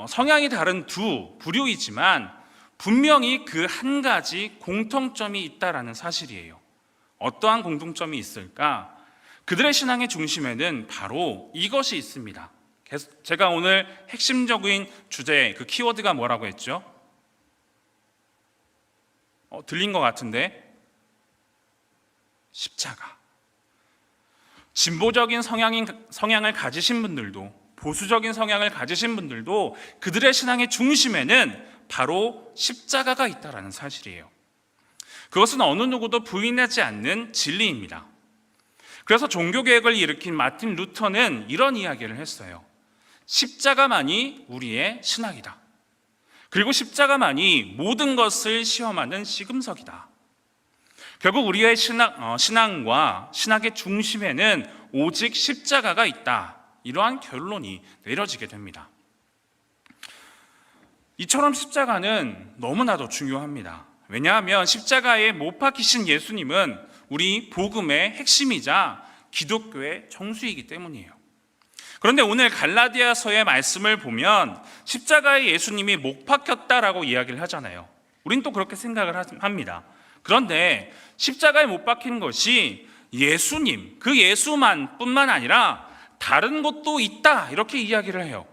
성향이 다른 두 부류이지만 분명히 그 한 가지 공통점이 있다라는 사실이에요. 어떠한 공통점이 있을까? 그들의 신앙의 중심에는 바로 이것이 있습니다. 제가 오늘 핵심적인 주제, 그 키워드가 뭐라고 했죠? 들린 것 같은데? 십자가. 진보적인 성향을 가지신 분들도, 보수적인 성향을 가지신 분들도 그들의 신앙의 중심에는 바로 십자가가 있다는 사실이에요. 그것은 어느 누구도 부인하지 않는 진리입니다. 그래서 종교개혁을 일으킨 마틴 루터는 이런 이야기를 했어요. 십자가만이 우리의 신학이다. 그리고 십자가만이 모든 것을 시험하는 시금석이다. 결국 우리의 신앙과 신학의 중심에는 오직 십자가가 있다. 이러한 결론이 내려지게 됩니다. 이처럼 십자가는 너무나도 중요합니다. 왜냐하면 십자가에 못 박히신 예수님은 우리 복음의 핵심이자 기독교의 정수이기 때문이에요. 그런데 오늘 갈라디아서의 말씀을 보면 십자가에 예수님이 못 박혔다라고 이야기를 하잖아요. 우린 또 그렇게 생각을 합니다. 그런데 십자가에 못 박힌 것이 예수님, 그 예수만 뿐만 아니라 다른 것도 있다, 이렇게 이야기를 해요.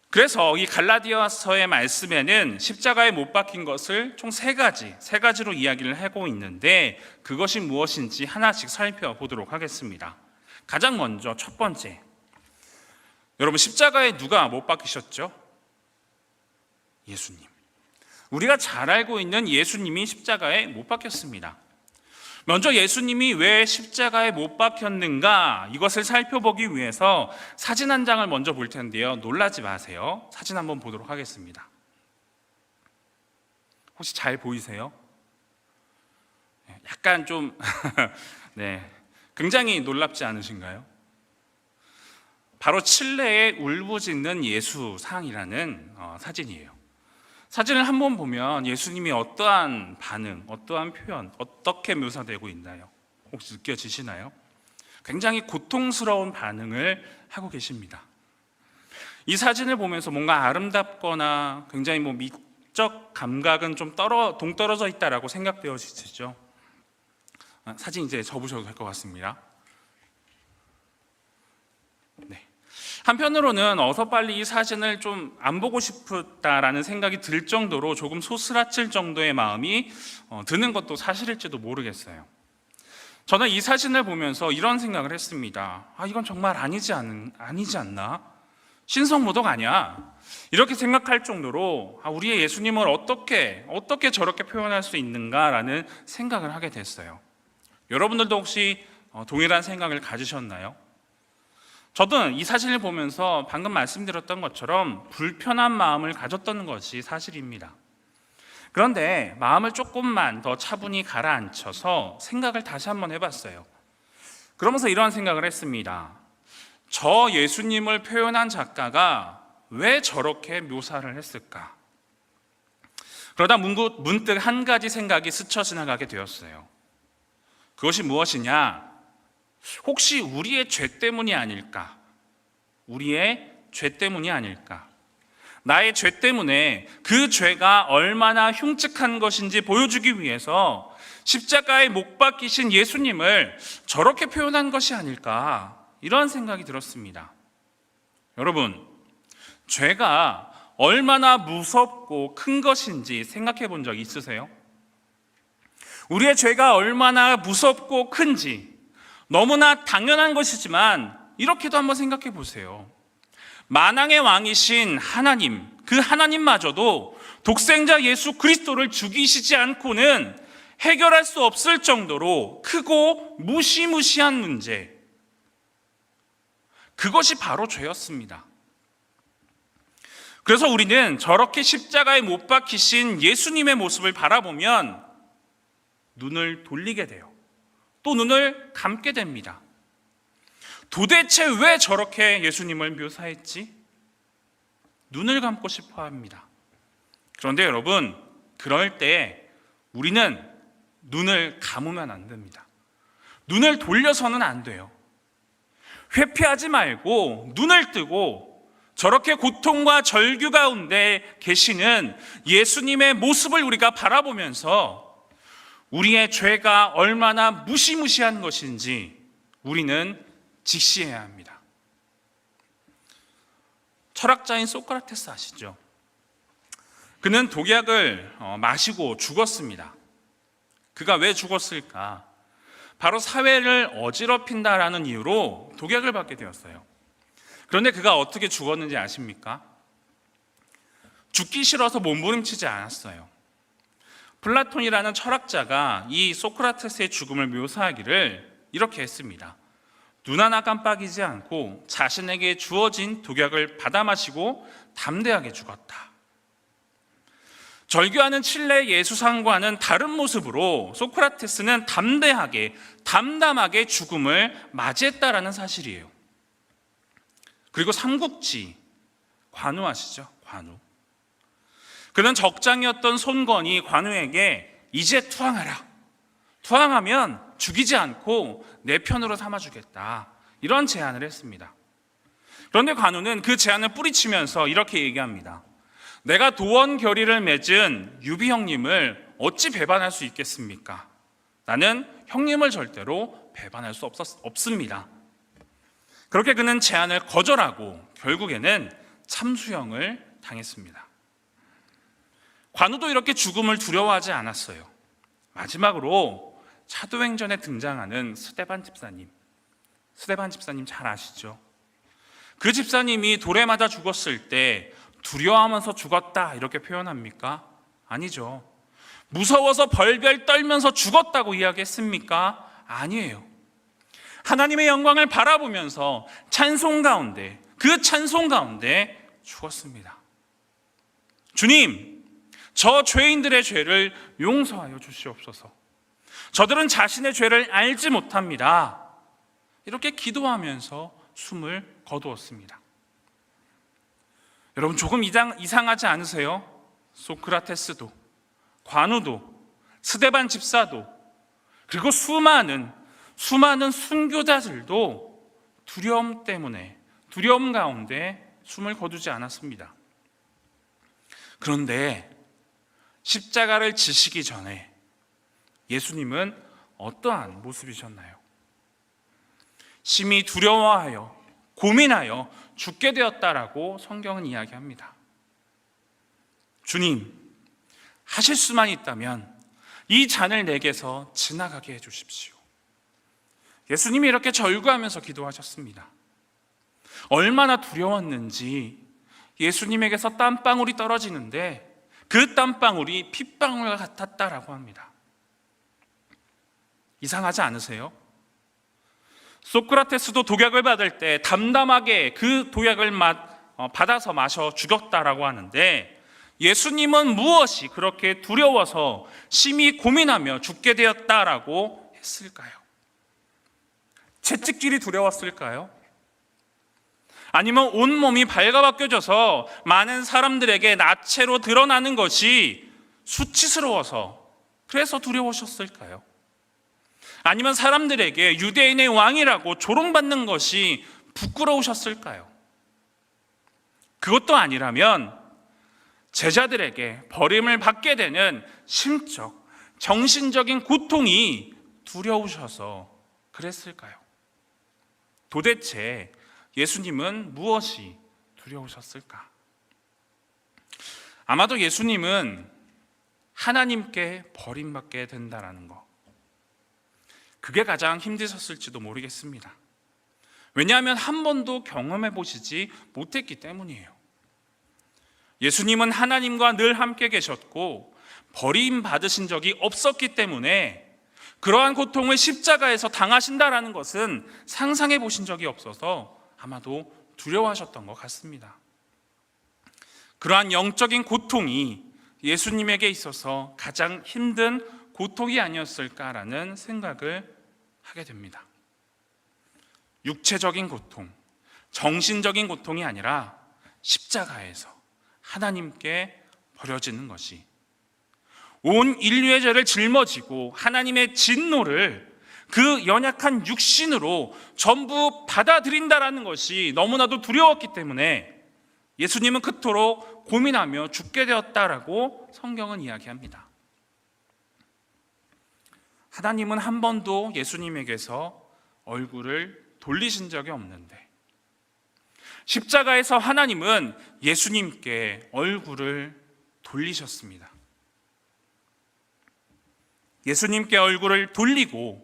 그래서 이 갈라디아서의 말씀에는 십자가에 못 박힌 것을 총 세 가지로 이야기를 하고 있는데 그것이 무엇인지 하나씩 살펴보도록 하겠습니다. 가장 먼저 첫 번째, 여러분 십자가에 누가 못 박히셨죠? 예수님. 우리가 잘 알고 있는 예수님이 십자가에 못 박혔습니다. 먼저 예수님이 왜 십자가에 못 박혔는가, 이것을 살펴보기 위해서 사진 한 장을 먼저 볼 텐데요. 놀라지 마세요. 사진 한번 보도록 하겠습니다. 혹시 잘 보이세요? 약간 좀 네, 굉장히 놀랍지 않으신가요? 바로 칠레의 울부짖는 예수상이라는 사진이에요. 사진을 한번 보면 예수님이 어떠한 반응, 어떠한 표현, 어떻게 묘사되고 있나요? 혹시 느껴지시나요? 굉장히 고통스러운 반응을 하고 계십니다. 이 사진을 보면서 뭔가 아름답거나 굉장히 미적 감각은 좀 동떨어져 있다라고 생각되어지시죠? 사진 이제 접으셔도 될 것 같습니다. 네. 한편으로는 어서 빨리 이 사진을 좀 안 보고 싶다라는 생각이 들 정도로 조금 소스라칠 정도의 마음이 드는 것도 사실일지도 모르겠어요. 저는 이 사진을 보면서 이런 생각을 했습니다. 이건 정말 아니지 않나? 신성모독 아니야? 이렇게 생각할 정도로 우리의 예수님을 어떻게 저렇게 표현할 수 있는가라는 생각을 하게 됐어요. 여러분들도 혹시 동일한 생각을 가지셨나요? 저도 이 사진을 보면서 방금 말씀드렸던 것처럼 불편한 마음을 가졌던 것이 사실입니다. 그런데 마음을 조금만 더 차분히 가라앉혀서 생각을 다시 한번 해봤어요. 그러면서 이러한 생각을 했습니다. 저 예수님을 표현한 작가가 왜 저렇게 묘사를 했을까? 그러다 문득 한 가지 생각이 스쳐 지나가게 되었어요. 그것이 무엇이냐? 혹시 우리의 죄 때문이 아닐까? 우리의 죄 때문이 아닐까? 나의 죄 때문에 그 죄가 얼마나 흉측한 것인지 보여주기 위해서 십자가에 못 박히신 예수님을 저렇게 표현한 것이 아닐까? 이런 생각이 들었습니다. 여러분, 죄가 얼마나 무섭고 큰 것인지 생각해 본 적 있으세요? 우리의 죄가 얼마나 무섭고 큰지 너무나 당연한 것이지만 이렇게도 한번 생각해 보세요. 만왕의 왕이신 하나님, 그 하나님마저도 독생자 예수 그리스도를 죽이시지 않고는 해결할 수 없을 정도로 크고 무시무시한 문제, 그것이 바로 죄였습니다. 그래서 우리는 저렇게 십자가에 못 박히신 예수님의 모습을 바라보면 눈을 돌리게 돼요. 또 눈을 감게 됩니다. 도대체 왜 저렇게 예수님을 묘사했지? 눈을 감고 싶어 합니다. 그런데 여러분, 그럴 때 우리는 눈을 감으면 안 됩니다. 눈을 돌려서는 안 돼요. 회피하지 말고 눈을 뜨고 저렇게 고통과 절규 가운데 계시는 예수님의 모습을 우리가 바라보면서 우리의 죄가 얼마나 무시무시한 것인지 우리는 직시해야 합니다. 철학자인 소크라테스 아시죠? 그는 독약을 마시고 죽었습니다. 그가 왜 죽었을까? 바로 사회를 어지럽힌다라는 이유로 독약을 받게 되었어요. 그런데 그가 어떻게 죽었는지 아십니까? 죽기 싫어서 몸부림치지 않았어요. 플라톤이라는 철학자가 이 소크라테스의 죽음을 묘사하기를 이렇게 했습니다. 눈 하나 깜빡이지 않고 자신에게 주어진 독약을 받아 마시고 담대하게 죽었다. 절규하는 칠레 예수상과는 다른 모습으로 소크라테스는 담대하게, 담담하게 죽음을 맞이했다라는 사실이에요. 그리고 삼국지, 관우 아시죠? 관우. 그는 적장이었던 손건이 관우에게 이제 투항하라. 투항하면 죽이지 않고 내 편으로 삼아주겠다. 이런 제안을 했습니다. 그런데 관우는 그 제안을 뿌리치면서 이렇게 얘기합니다. 내가 도원 결의를 맺은 유비 형님을 어찌 배반할 수 있겠습니까? 나는 형님을 절대로 배반할 수 없습니다. 그렇게 그는 제안을 거절하고 결국에는 참수형을 당했습니다. 관우도 이렇게 죽음을 두려워하지 않았어요. 마지막으로 사도행전에 등장하는 스데반 집사님. 스데반 집사님 잘 아시죠? 그 집사님이 돌에 맞아 죽었을 때 두려워하면서 죽었다 이렇게 표현합니까? 아니죠. 무서워서 벌벌 떨면서 죽었다고 이야기했습니까? 아니에요. 하나님의 영광을 바라보면서 찬송 가운데, 그 찬송 가운데 죽었습니다. 주님, 저 죄인들의 죄를 용서하여 주시옵소서. 저들은 자신의 죄를 알지 못합니다. 이렇게 기도하면서 숨을 거두었습니다. 여러분, 조금 이상하지 않으세요? 소크라테스도, 관우도, 스데반 집사도, 그리고 수많은 순교자들도 두려움 때문에, 두려움 가운데 숨을 거두지 않았습니다. 그런데 십자가를 지시기 전에 예수님은 어떠한 모습이셨나요? 심히 두려워하여 고민하여 죽게 되었다라고 성경은 이야기합니다. 주님, 하실 수만 있다면 이 잔을 내게서 지나가게 해주십시오. 예수님이 이렇게 절구하면서 기도하셨습니다. 얼마나 두려웠는지 예수님에게서 땀방울이 떨어지는데 그 땀방울이 핏방울 같았다라고 합니다. 이상하지 않으세요? 소크라테스도 독약을 받을 때 담담하게 그 독약을 받아서 마셔 죽였다라고 하는데 예수님은 무엇이 그렇게 두려워서 심히 고민하며 죽게 되었다라고 했을까요? 채찍질이 두려웠을까요? 아니면 온몸이 발가벗겨져서 많은 사람들에게 나체로 드러나는 것이 수치스러워서 그래서 두려우셨을까요? 아니면 사람들에게 유대인의 왕이라고 조롱받는 것이 부끄러우셨을까요? 그것도 아니라면 제자들에게 버림을 받게 되는 심적, 정신적인 고통이 두려우셔서 그랬을까요? 도대체 예수님은 무엇이 두려우셨을까? 아마도 예수님은 하나님께 버림받게 된다라는 것, 그게 가장 힘드셨을지도 모르겠습니다. 왜냐하면 한 번도 경험해 보시지 못했기 때문이에요. 예수님은 하나님과 늘 함께 계셨고 버림받으신 적이 없었기 때문에 그러한 고통을 십자가에서 당하신다라는 것은 상상해 보신 적이 없어서 아마도 두려워하셨던 것 같습니다. 그러한 영적인 고통이 예수님에게 있어서 가장 힘든 고통이 아니었을까라는 생각을 하게 됩니다. 육체적인 고통, 정신적인 고통이 아니라 십자가에서 하나님께 버려지는 것이, 온 인류의 죄를 짊어지고 하나님의 진노를 그 연약한 육신으로 전부 받아들인다라는 것이 너무나도 두려웠기 때문에 예수님은 그토록 고민하며 죽게 되었다라고 성경은 이야기합니다. 하나님은 한 번도 예수님에게서 얼굴을 돌리신 적이 없는데 십자가에서 하나님은 예수님께 얼굴을 돌리셨습니다. 예수님께 얼굴을 돌리고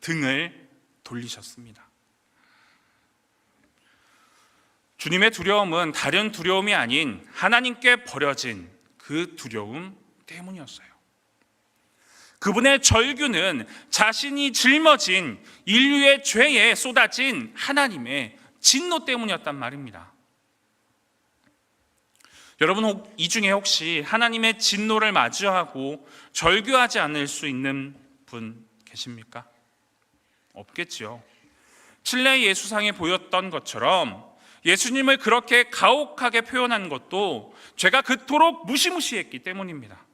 등을 돌리셨습니다. 주님의 두려움은 다른 두려움이 아닌 하나님께 버려진 그 두려움 때문이었어요. 그분의 절규는 자신이 짊어진 인류의 죄에 쏟아진 하나님의 진노 때문이었단 말입니다. 여러분, 이 중에 혹시 하나님의 진노를 마주하고 절규하지 않을 수 있는 분 계십니까? 없겠지요. 칠레의 예수상에 보였던 것처럼 예수님을 그렇게 가혹하게 표현한 것도 죄가 그토록 무시무시했기 때문입니다.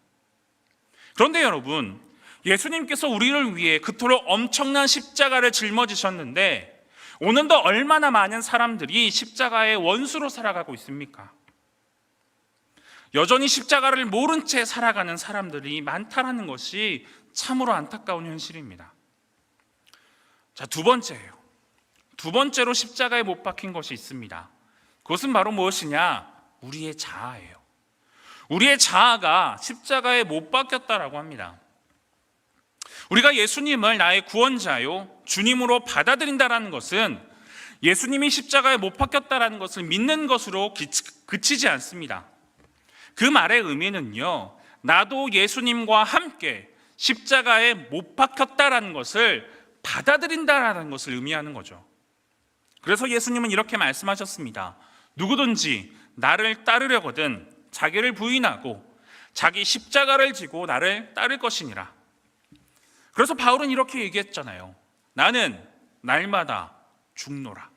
그런데 여러분, 예수님께서 우리를 위해 그토록 엄청난 십자가를 짊어지셨는데 오늘도 얼마나 많은 사람들이 십자가의 원수로 살아가고 있습니까? 여전히 십자가를 모른 채 살아가는 사람들이 많다는 것이 참으로 안타까운 현실입니다. 자, 두 번째로 십자가에 못 박힌 것이 있습니다. 그것은 바로 무엇이냐? 우리의 자아예요. 우리의 자아가 십자가에 못 박혔다라고 합니다. 우리가 예수님을 나의 구원자요 주님으로 받아들인다라는 것은 예수님이 십자가에 못 박혔다라는 것을 믿는 것으로 그치지 않습니다. 그 말의 의미는요, 나도 예수님과 함께 십자가에 못 박혔다라는 것을 받아들인다라는 것을 의미하는 거죠. 그래서 예수님은 이렇게 말씀하셨습니다. 누구든지 나를 따르려거든 자기를 부인하고 자기 십자가를 지고 나를 따를 것이니라. 그래서 바울은 이렇게 얘기했잖아요. 나는 날마다 죽노라.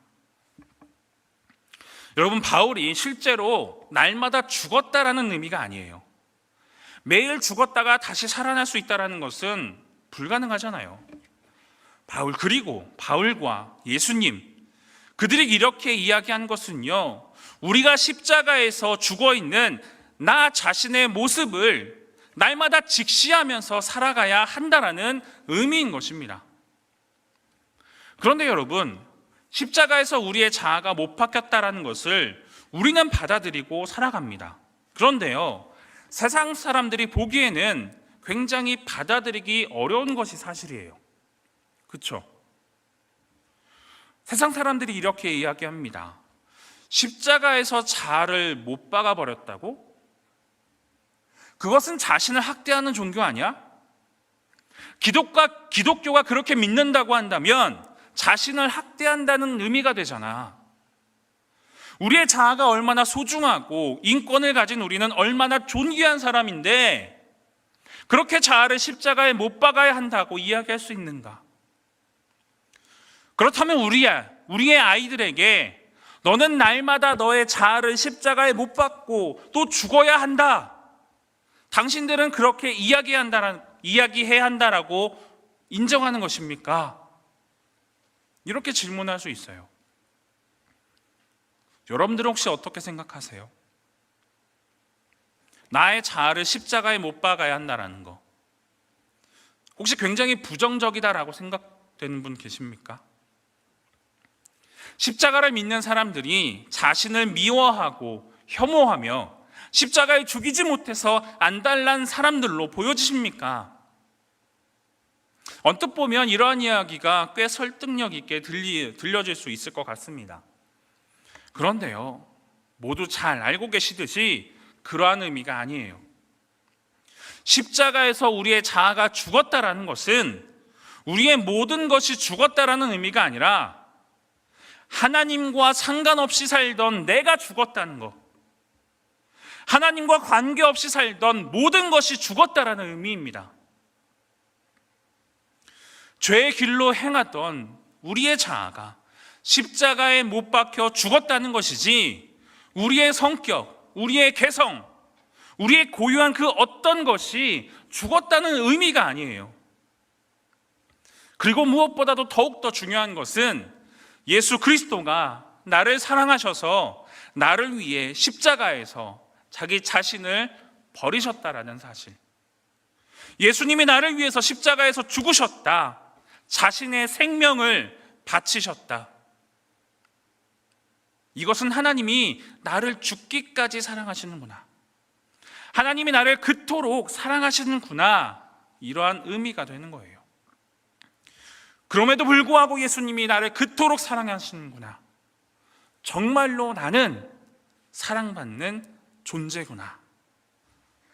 여러분, 바울이 실제로 날마다 죽었다라는 의미가 아니에요. 매일 죽었다가 다시 살아날 수 있다는 것은 불가능하잖아요. 그리고 바울과 예수님, 그들이 이렇게 이야기한 것은요, 우리가 십자가에서 죽어있는 나 자신의 모습을 날마다 직시하면서 살아가야 한다라는 의미인 것입니다. 그런데 여러분, 십자가에서 우리의 자아가 못 박혔다라는 것을 우리는 받아들이고 살아갑니다. 그런데요, 세상 사람들이 보기에는 굉장히 받아들이기 어려운 것이 사실이에요. 그렇죠? 세상 사람들이 이렇게 이야기합니다. 십자가에서 자아를 못 박아버렸다고? 그것은 자신을 학대하는 종교 아니야? 기독교가 그렇게 믿는다고 한다면 자신을 학대한다는 의미가 되잖아. 우리의 자아가 얼마나 소중하고 인권을 가진 우리는 얼마나 존귀한 사람인데 그렇게 자아를 십자가에 못 박아야 한다고 이야기할 수 있는가? 그렇다면 우리의 아이들에게 너는 날마다 너의 자아를 십자가에 못 박고 또 죽어야 한다. 당신들은 그렇게 이야기해야 한다라고 인정하는 것입니까? 이렇게 질문할 수 있어요. 여러분들은 혹시 어떻게 생각하세요? 나의 자아를 십자가에 못 박아야 한다라는 거, 혹시 굉장히 부정적이다라고 생각되는 분 계십니까? 십자가를 믿는 사람들이 자신을 미워하고 혐오하며 십자가에 죽이지 못해서 안달난 사람들로 보여지십니까? 언뜻 보면 이러한 이야기가 꽤 설득력 있게 들려질 수 있을 것 같습니다. 그런데요, 모두 잘 알고 계시듯이 그러한 의미가 아니에요. 십자가에서 우리의 자아가 죽었다라는 것은 우리의 모든 것이 죽었다라는 의미가 아니라 하나님과 상관없이 살던 내가 죽었다는 것, 하나님과 관계없이 살던 모든 것이 죽었다라는 의미입니다. 죄의 길로 행하던 우리의 자아가 십자가에 못 박혀 죽었다는 것이지, 우리의 성격, 우리의 개성, 우리의 고유한 그 어떤 것이 죽었다는 의미가 아니에요. 그리고 무엇보다도 더욱더 중요한 것은 예수 그리스도가 나를 사랑하셔서 나를 위해 십자가에서 자기 자신을 버리셨다라는 사실. 예수님이 나를 위해서 십자가에서 죽으셨다. 자신의 생명을 바치셨다. 이것은 하나님이 나를 죽기까지 사랑하시는구나, 하나님이 나를 그토록 사랑하시는구나, 이러한 의미가 되는 거예요. 그럼에도 불구하고 예수님이 나를 그토록 사랑하시는구나, 정말로 나는 사랑받는 존재구나,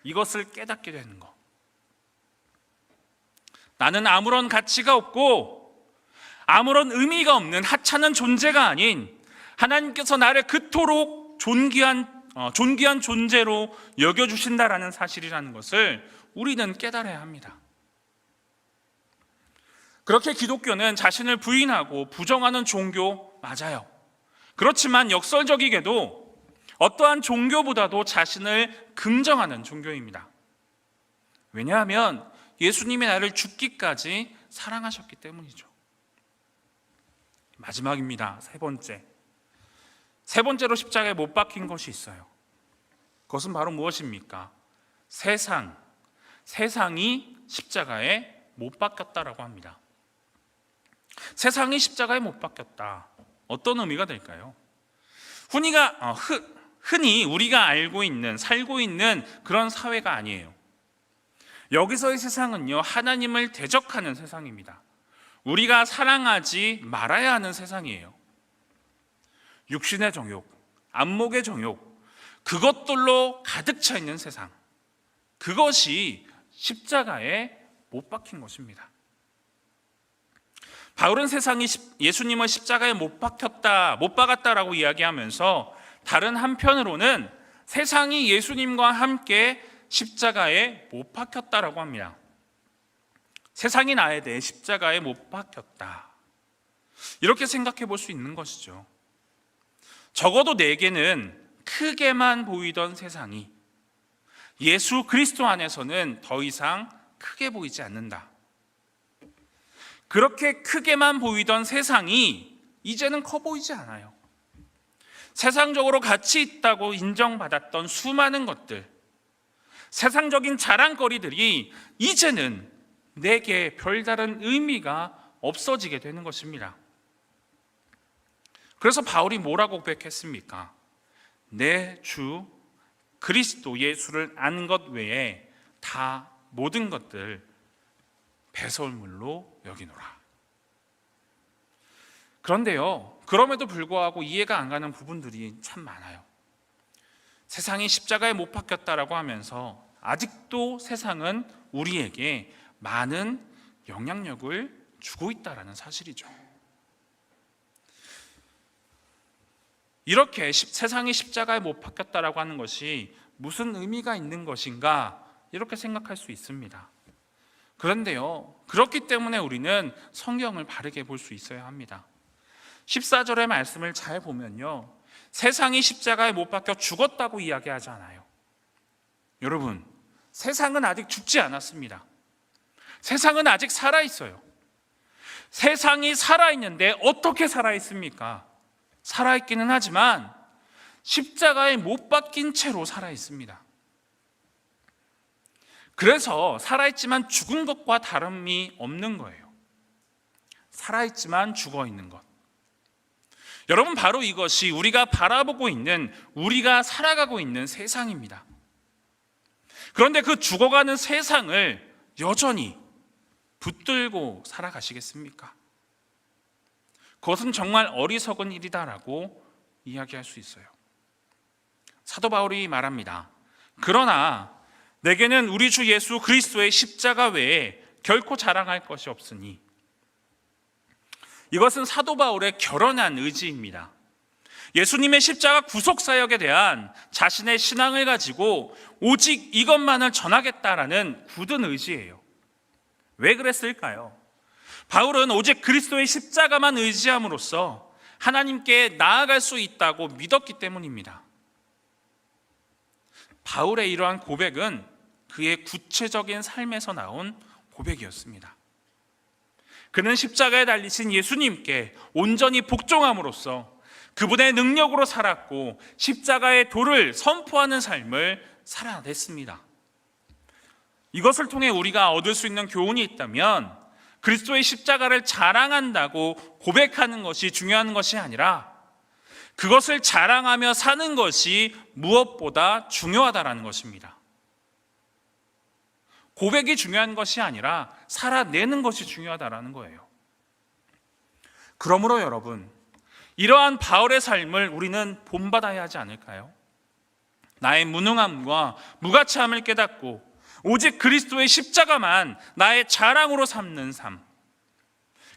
이것을 깨닫게 되는 것. 나는 아무런 가치가 없고 아무런 의미가 없는 하찮은 존재가 아닌 하나님께서 나를 그토록 존귀한 존재로 여겨주신다라는 사실이라는 것을 우리는 깨달아야 합니다. 그렇게 기독교는 자신을 부인하고 부정하는 종교 맞아요. 그렇지만 역설적이게도 어떠한 종교보다도 자신을 긍정하는 종교입니다. 왜냐하면 예수님이 나를 죽기까지 사랑하셨기 때문이죠. 마지막입니다. 세 번째로 십자가에 못 박힌 것이 있어요. 그것은 바로 무엇입니까? 세상이 십자가에 못 박혔다라고 합니다. 세상이 십자가에 못 박혔다. 어떤 의미가 될까요? 흔히 우리가 알고 있는, 살고 있는 그런 사회가 아니에요. 여기서의 세상은요, 하나님을 대적하는 세상입니다. 우리가 사랑하지 말아야 하는 세상이에요. 육신의 정욕, 안목의 정욕, 그것들로 가득 차 있는 세상, 그것이 십자가에 못 박힌 것입니다. 바울은 세상이 예수님을 십자가에 못 박았다라고 이야기하면서 다른 한편으로는 세상이 예수님과 함께 십자가에 못 박혔다라고 합니다. 세상이 나에 대해 십자가에 못 박혔다, 이렇게 생각해 볼 수 있는 것이죠. 적어도 내게는 크게만 보이던 세상이 예수 그리스도 안에서는 더 이상 크게 보이지 않는다. 그렇게 크게만 보이던 세상이 이제는 커 보이지 않아요. 세상적으로 가치 있다고 인정받았던 수많은 것들, 세상적인 자랑거리들이 이제는 내게 별다른 의미가 없어지게 되는 것입니다. 그래서 바울이 뭐라고 고백했습니까? 내 주 그리스도 예수를 안 것 외에 다 모든 것들 배설물로 여기노라. 그런데요, 그럼에도 불구하고 이해가 안 가는 부분들이 참 많아요. 세상이 십자가에 못 박혔다라고 하면서 아직도 세상은 우리에게 많은 영향력을 주고 있다라는 사실이죠. 이렇게 세상이 십자가에 못 박혔다라고 하는 것이 무슨 의미가 있는 것인가, 이렇게 생각할 수 있습니다. 그런데요, 그렇기 때문에 우리는 성경을 바르게 볼 수 있어야 합니다. 14절의 말씀을 잘 보면요, 세상이 십자가에 못 박혀 죽었다고 이야기하지 않아요. 여러분, 세상은 아직 죽지 않았습니다. 세상은 아직 살아있어요. 세상이 살아있는데 어떻게 살아있습니까? 살아있기는 하지만 십자가에 못 박힌 채로 살아있습니다. 그래서 살아있지만 죽은 것과 다름이 없는 거예요. 살아있지만 죽어있는 것. 여러분, 바로 이것이 우리가 바라보고 있는, 우리가 살아가고 있는 세상입니다. 그런데 그 죽어가는 세상을 여전히 붙들고 살아가시겠습니까? 그것은 정말 어리석은 일이다라고 이야기할 수 있어요. 사도 바울이 말합니다. 그러나 내게는 우리 주 예수 그리스도의 십자가 외에 결코 자랑할 것이 없으니. 이것은 사도 바울의 결연한 의지입니다. 예수님의 십자가 구속 사역에 대한 자신의 신앙을 가지고 오직 이것만을 전하겠다라는 굳은 의지예요. 왜 그랬을까요? 바울은 오직 그리스도의 십자가만 의지함으로써 하나님께 나아갈 수 있다고 믿었기 때문입니다. 바울의 이러한 고백은 그의 구체적인 삶에서 나온 고백이었습니다. 그는 십자가에 달리신 예수님께 온전히 복종함으로써 그분의 능력으로 살았고 십자가의 도를 선포하는 삶을 살아냈습니다. 이것을 통해 우리가 얻을 수 있는 교훈이 있다면 그리스도의 십자가를 자랑한다고 고백하는 것이 중요한 것이 아니라 그것을 자랑하며 사는 것이 무엇보다 중요하다는 것입니다. 고백이 중요한 것이 아니라 살아내는 것이 중요하다는 거예요. 그러므로 여러분, 이러한 바울의 삶을 우리는 본받아야 하지 않을까요? 나의 무능함과 무가치함을 깨닫고 오직 그리스도의 십자가만 나의 자랑으로 삼는 삶,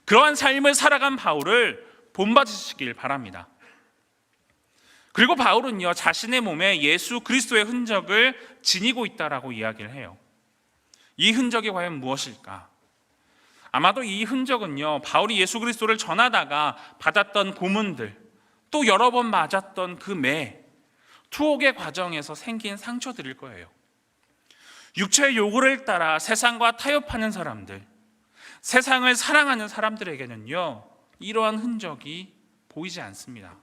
그러한 삶을 살아간 바울을 본받으시길 바랍니다. 그리고 바울은요, 자신의 몸에 예수 그리스도의 흔적을 지니고 있다라고 이야기를 해요. 이 흔적이 과연 무엇일까? 아마도 이 흔적은요, 바울이 예수 그리스도를 전하다가 받았던 고문들, 또 여러 번 맞았던 그 매, 투옥의 과정에서 생긴 상처들일 거예요. 육체의 요구를 따라 세상과 타협하는 사람들, 세상을 사랑하는 사람들에게는요, 이러한 흔적이 보이지 않습니다.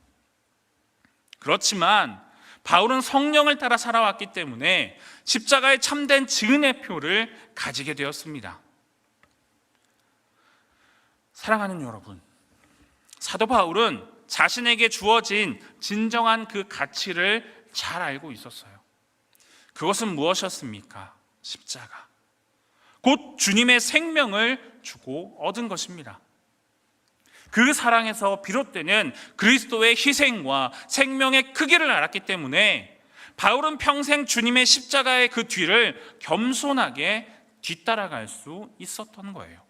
그렇지만 바울은 성령을 따라 살아왔기 때문에 십자가의 참된 증인의 표를 가지게 되었습니다. 사랑하는 여러분, 사도 바울은 자신에게 주어진 진정한 그 가치를 잘 알고 있었어요. 그것은 무엇이었습니까? 십자가. 곧 주님의 생명을 주고 얻은 것입니다. 그 사랑에서 비롯되는 그리스도의 희생과 생명의 크기를 알았기 때문에 바울은 평생 주님의 십자가의 그 뒤를 겸손하게 뒤따라갈 수 있었던 거예요.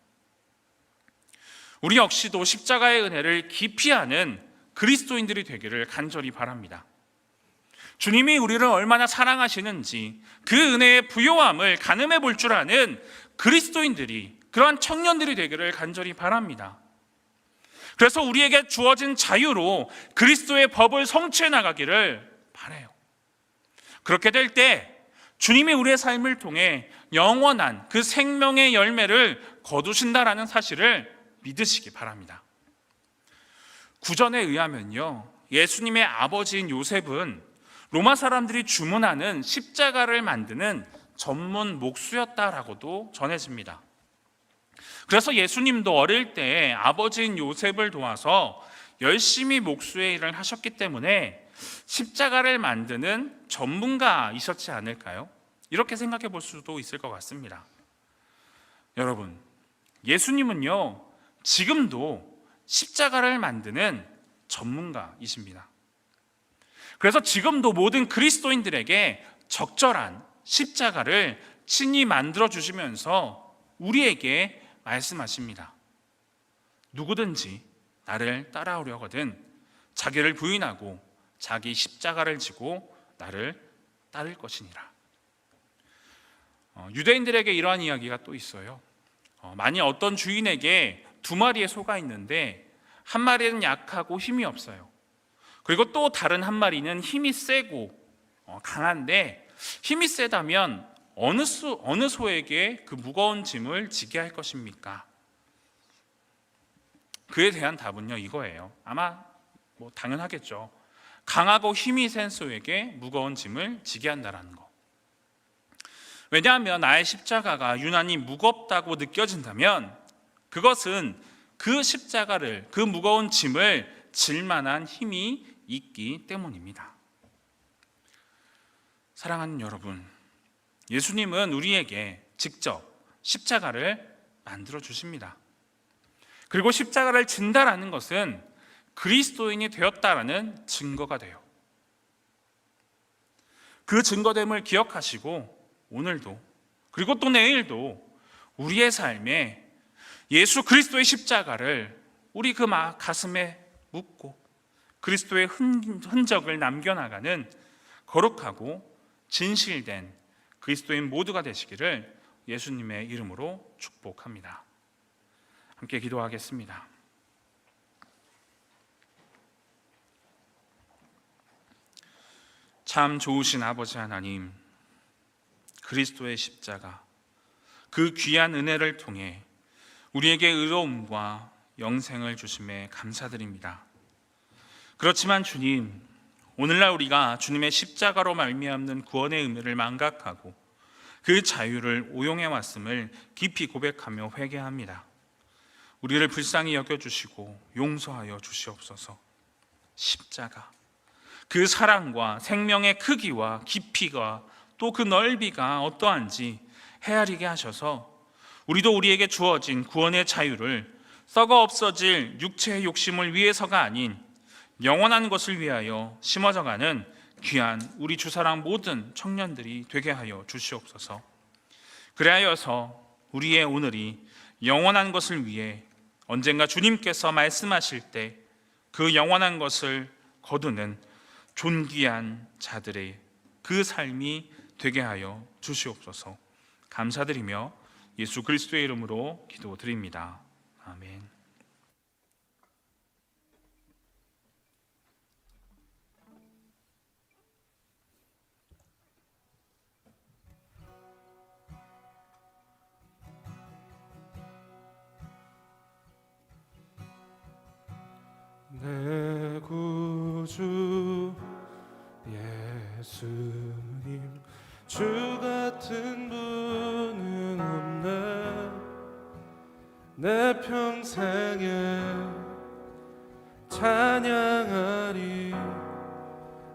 우리 역시도 십자가의 은혜를 깊이 아는 그리스도인들이 되기를 간절히 바랍니다. 주님이 우리를 얼마나 사랑하시는지 그 은혜의 부요함을 가늠해 볼 줄 아는 그리스도인들이, 그러한 청년들이 되기를 간절히 바랍니다. 그래서 우리에게 주어진 자유로 그리스도의 법을 성취해 나가기를 바라요. 그렇게 될 때 주님이 우리의 삶을 통해 영원한 그 생명의 열매를 거두신다라는 사실을 믿으시기 바랍니다. 구전에 의하면요, 예수님의 아버지인 요셉은 로마 사람들이 주문하는 십자가를 만드는 전문 목수였다라고도 전해집니다. 그래서 예수님도 어릴 때 아버지인 요셉을 도와서 열심히 목수의 일을 하셨기 때문에 십자가를 만드는 전문가이셨지 않을까요? 이렇게 생각해 볼 수도 있을 것 같습니다. 여러분, 예수님은요, 지금도 십자가를 만드는 전문가이십니다. 그래서 지금도 모든 그리스도인들에게 적절한 십자가를 친히 만들어 주시면서 우리에게 말씀하십니다. 누구든지 나를 따라오려거든 자기를 부인하고 자기 십자가를 지고 나를 따를 것이니라. 유대인들에게 이러한 이야기가 또 있어요. 만일 어떤 주인에게 2마리의 소가 있는데 한 마리는 약하고 힘이 없어요. 그리고 또 다른 한 마리는 힘이 세고 강한데, 힘이 세다면 어느 소에게 그 무거운 짐을 지게 할 것입니까? 그에 대한 답은요, 이거예요. 아마 당연하겠죠. 강하고 힘이 센 소에게 무거운 짐을 지게 한다는 거. 왜냐하면 나의 십자가가 유난히 무겁다고 느껴진다면 그것은 그 십자가를, 그 무거운 짐을 질 만한 힘이 있기 때문입니다. 사랑하는 여러분, 예수님은 우리에게 직접 십자가를 만들어 주십니다. 그리고 십자가를 진다라는 것은 그리스도인이 되었다라는 증거가 돼요. 그 증거됨을 기억하시고 오늘도 그리고 또 내일도 우리의 삶에 예수 그리스도의 십자가를 우리 그 가슴에 묻고 그리스도의 흔적을 남겨나가는 거룩하고 진실된 그리스도인 모두가 되시기를 예수님의 이름으로 축복합니다. 함께 기도하겠습니다. 참 좋으신 아버지 하나님, 그리스도의 십자가, 그 귀한 은혜를 통해 우리에게 의로움과 영생을 주심에 감사드립니다. 그렇지만 주님, 오늘날 우리가 주님의 십자가로 말미암는 구원의 의미를 망각하고 그 자유를 오용해 왔음을 깊이 고백하며 회개합니다. 우리를 불쌍히 여겨주시고 용서하여 주시옵소서. 십자가, 그 사랑과 생명의 크기와 깊이가 또 그 넓이가 어떠한지 헤아리게 하셔서 우리도 우리에게 주어진 구원의 자유를 썩어 없어질 육체의 욕심을 위해서가 아닌 영원한 것을 위하여 심어져가는 귀한 우리 주사랑 모든 청년들이 되게 하여 주시옵소서. 그리하여서 우리의 오늘이 영원한 것을 위해 언젠가 주님께서 말씀하실 때 그 영원한 것을 거두는 존귀한 자들의 그 삶이 되게 하여 주시옵소서. 감사드리며 예수 그리스도의 이름으로 기도드립니다. 아멘. 내 구주 예수님, 주 같은 분은 없네. 내 평생에 찬양하리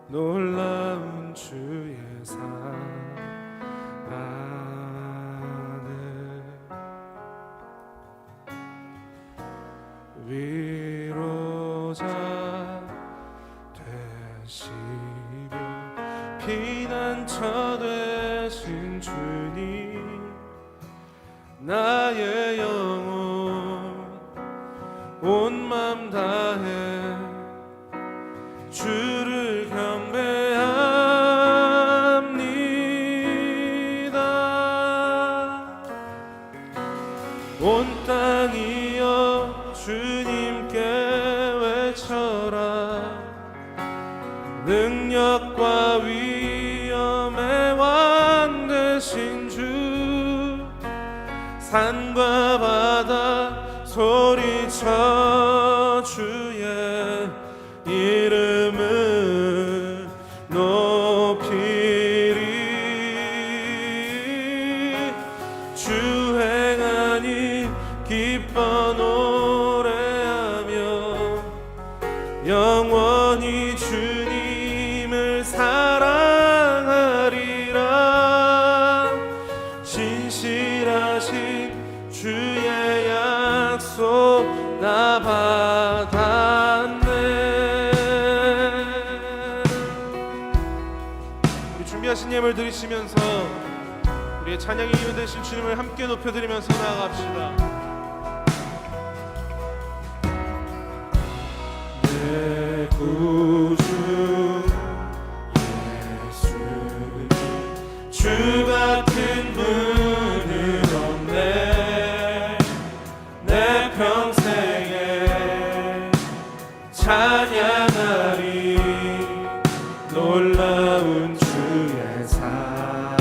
놀라운 주의 사랑을. 위로자 되시며 피난처 되신 주님, 나의 영혼 온 맘 다해 주를 경배합니다. 온 땅이여 주님께 외쳐라. 능력과 위엄의 왕 되신 주, 산과 바다 소리쳐 주의 이름을 높이리. 주 행하니 기뻐 노래하며 영원히 주님을 사랑하리라. 진실하신 주의 약속 나 받았네. 우리 준비하신 예물 드리시면서 우리의 찬양의 이유 되신 주님을 함께 높여드리면서 나아갑시다. 내 구주 예수님, 주 같은 분은 없네. 내 평생에 찬양하리 놀라운 주의 사랑을.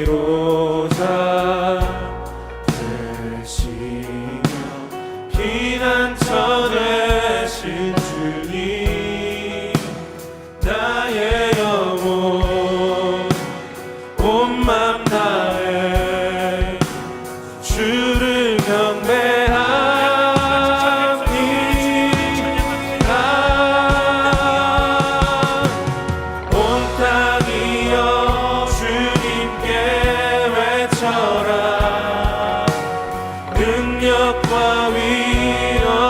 위로자 되시며 피난처 되신 주님, 나의 영혼 온 맘 다해 주를 경배합니다. 온 땅이여 주님께 외쳐라. 능력과 위엄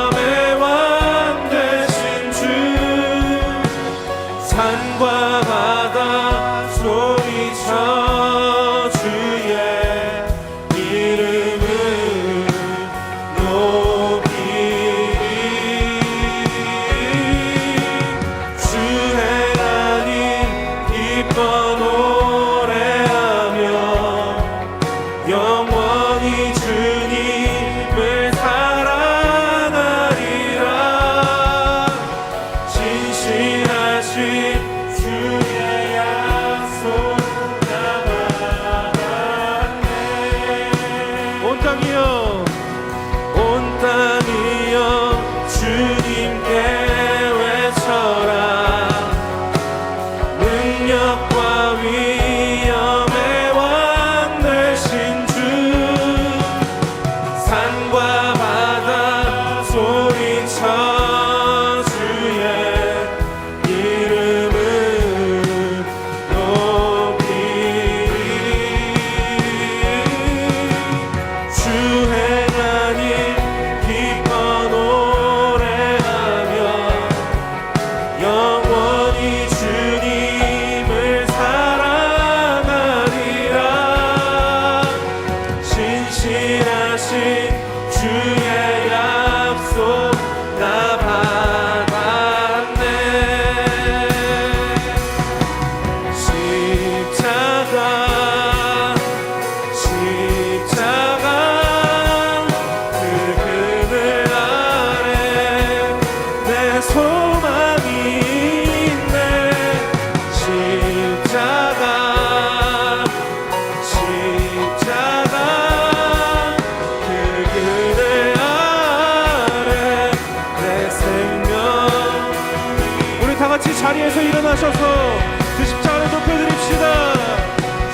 자리에서 일어나셔서 그 십자가를 높여드립시다.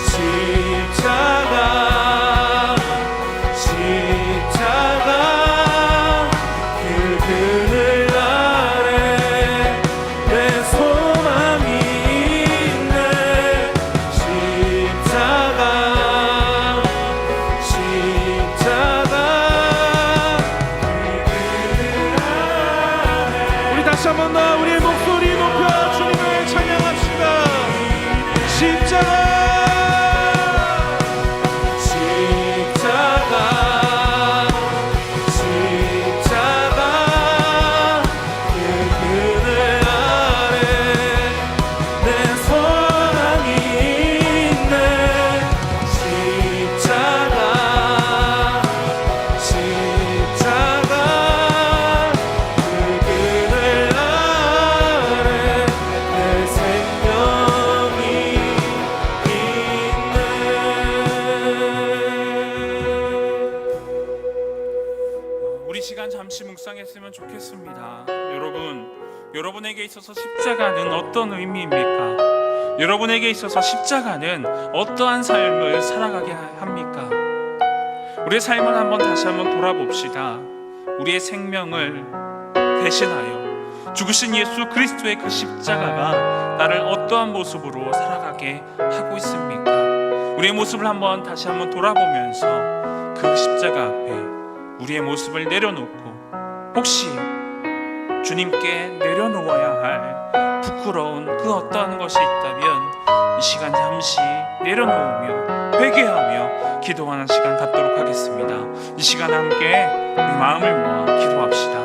십자가 십자가 그 그늘 아래 내 소망이 있네. 십자가 십자가 우리 다시 한 번 더 우리의 목소리 높여 주님을 찬양합시다. 십자가 십자가 십자가 그 그늘 아래 내 소망이 있네. 십자가 십자가 그 그늘 아래 내 생명이 있네. 우리 시간 잠시 묵상했으면 좋겠습니다. 여러분에게 있어서 십자가는 어떤 의미입니까? 여러분에게 있어서 십자가는 어떠한 삶을 살아가게 합니까? 우리의 삶을 다시 한번 돌아봅시다. 우리의 생명을 대신하여 죽으신 예수 그리스도의 그 십자가가 나를 어떠한 모습으로 살아가게 하고 있습니까? 우리의 모습을 다시 한번 돌아보면서 그 십자가 앞에 우리의 모습을 내려놓고 혹시 주님께 내려놓아야 할 부끄러운 그 어떠한 것이 있다면 이 시간 잠시 내려놓으며 회개하며 기도하는 시간 갖도록 하겠습니다. 이 시간 함께 우리 마음을 모아 기도합시다.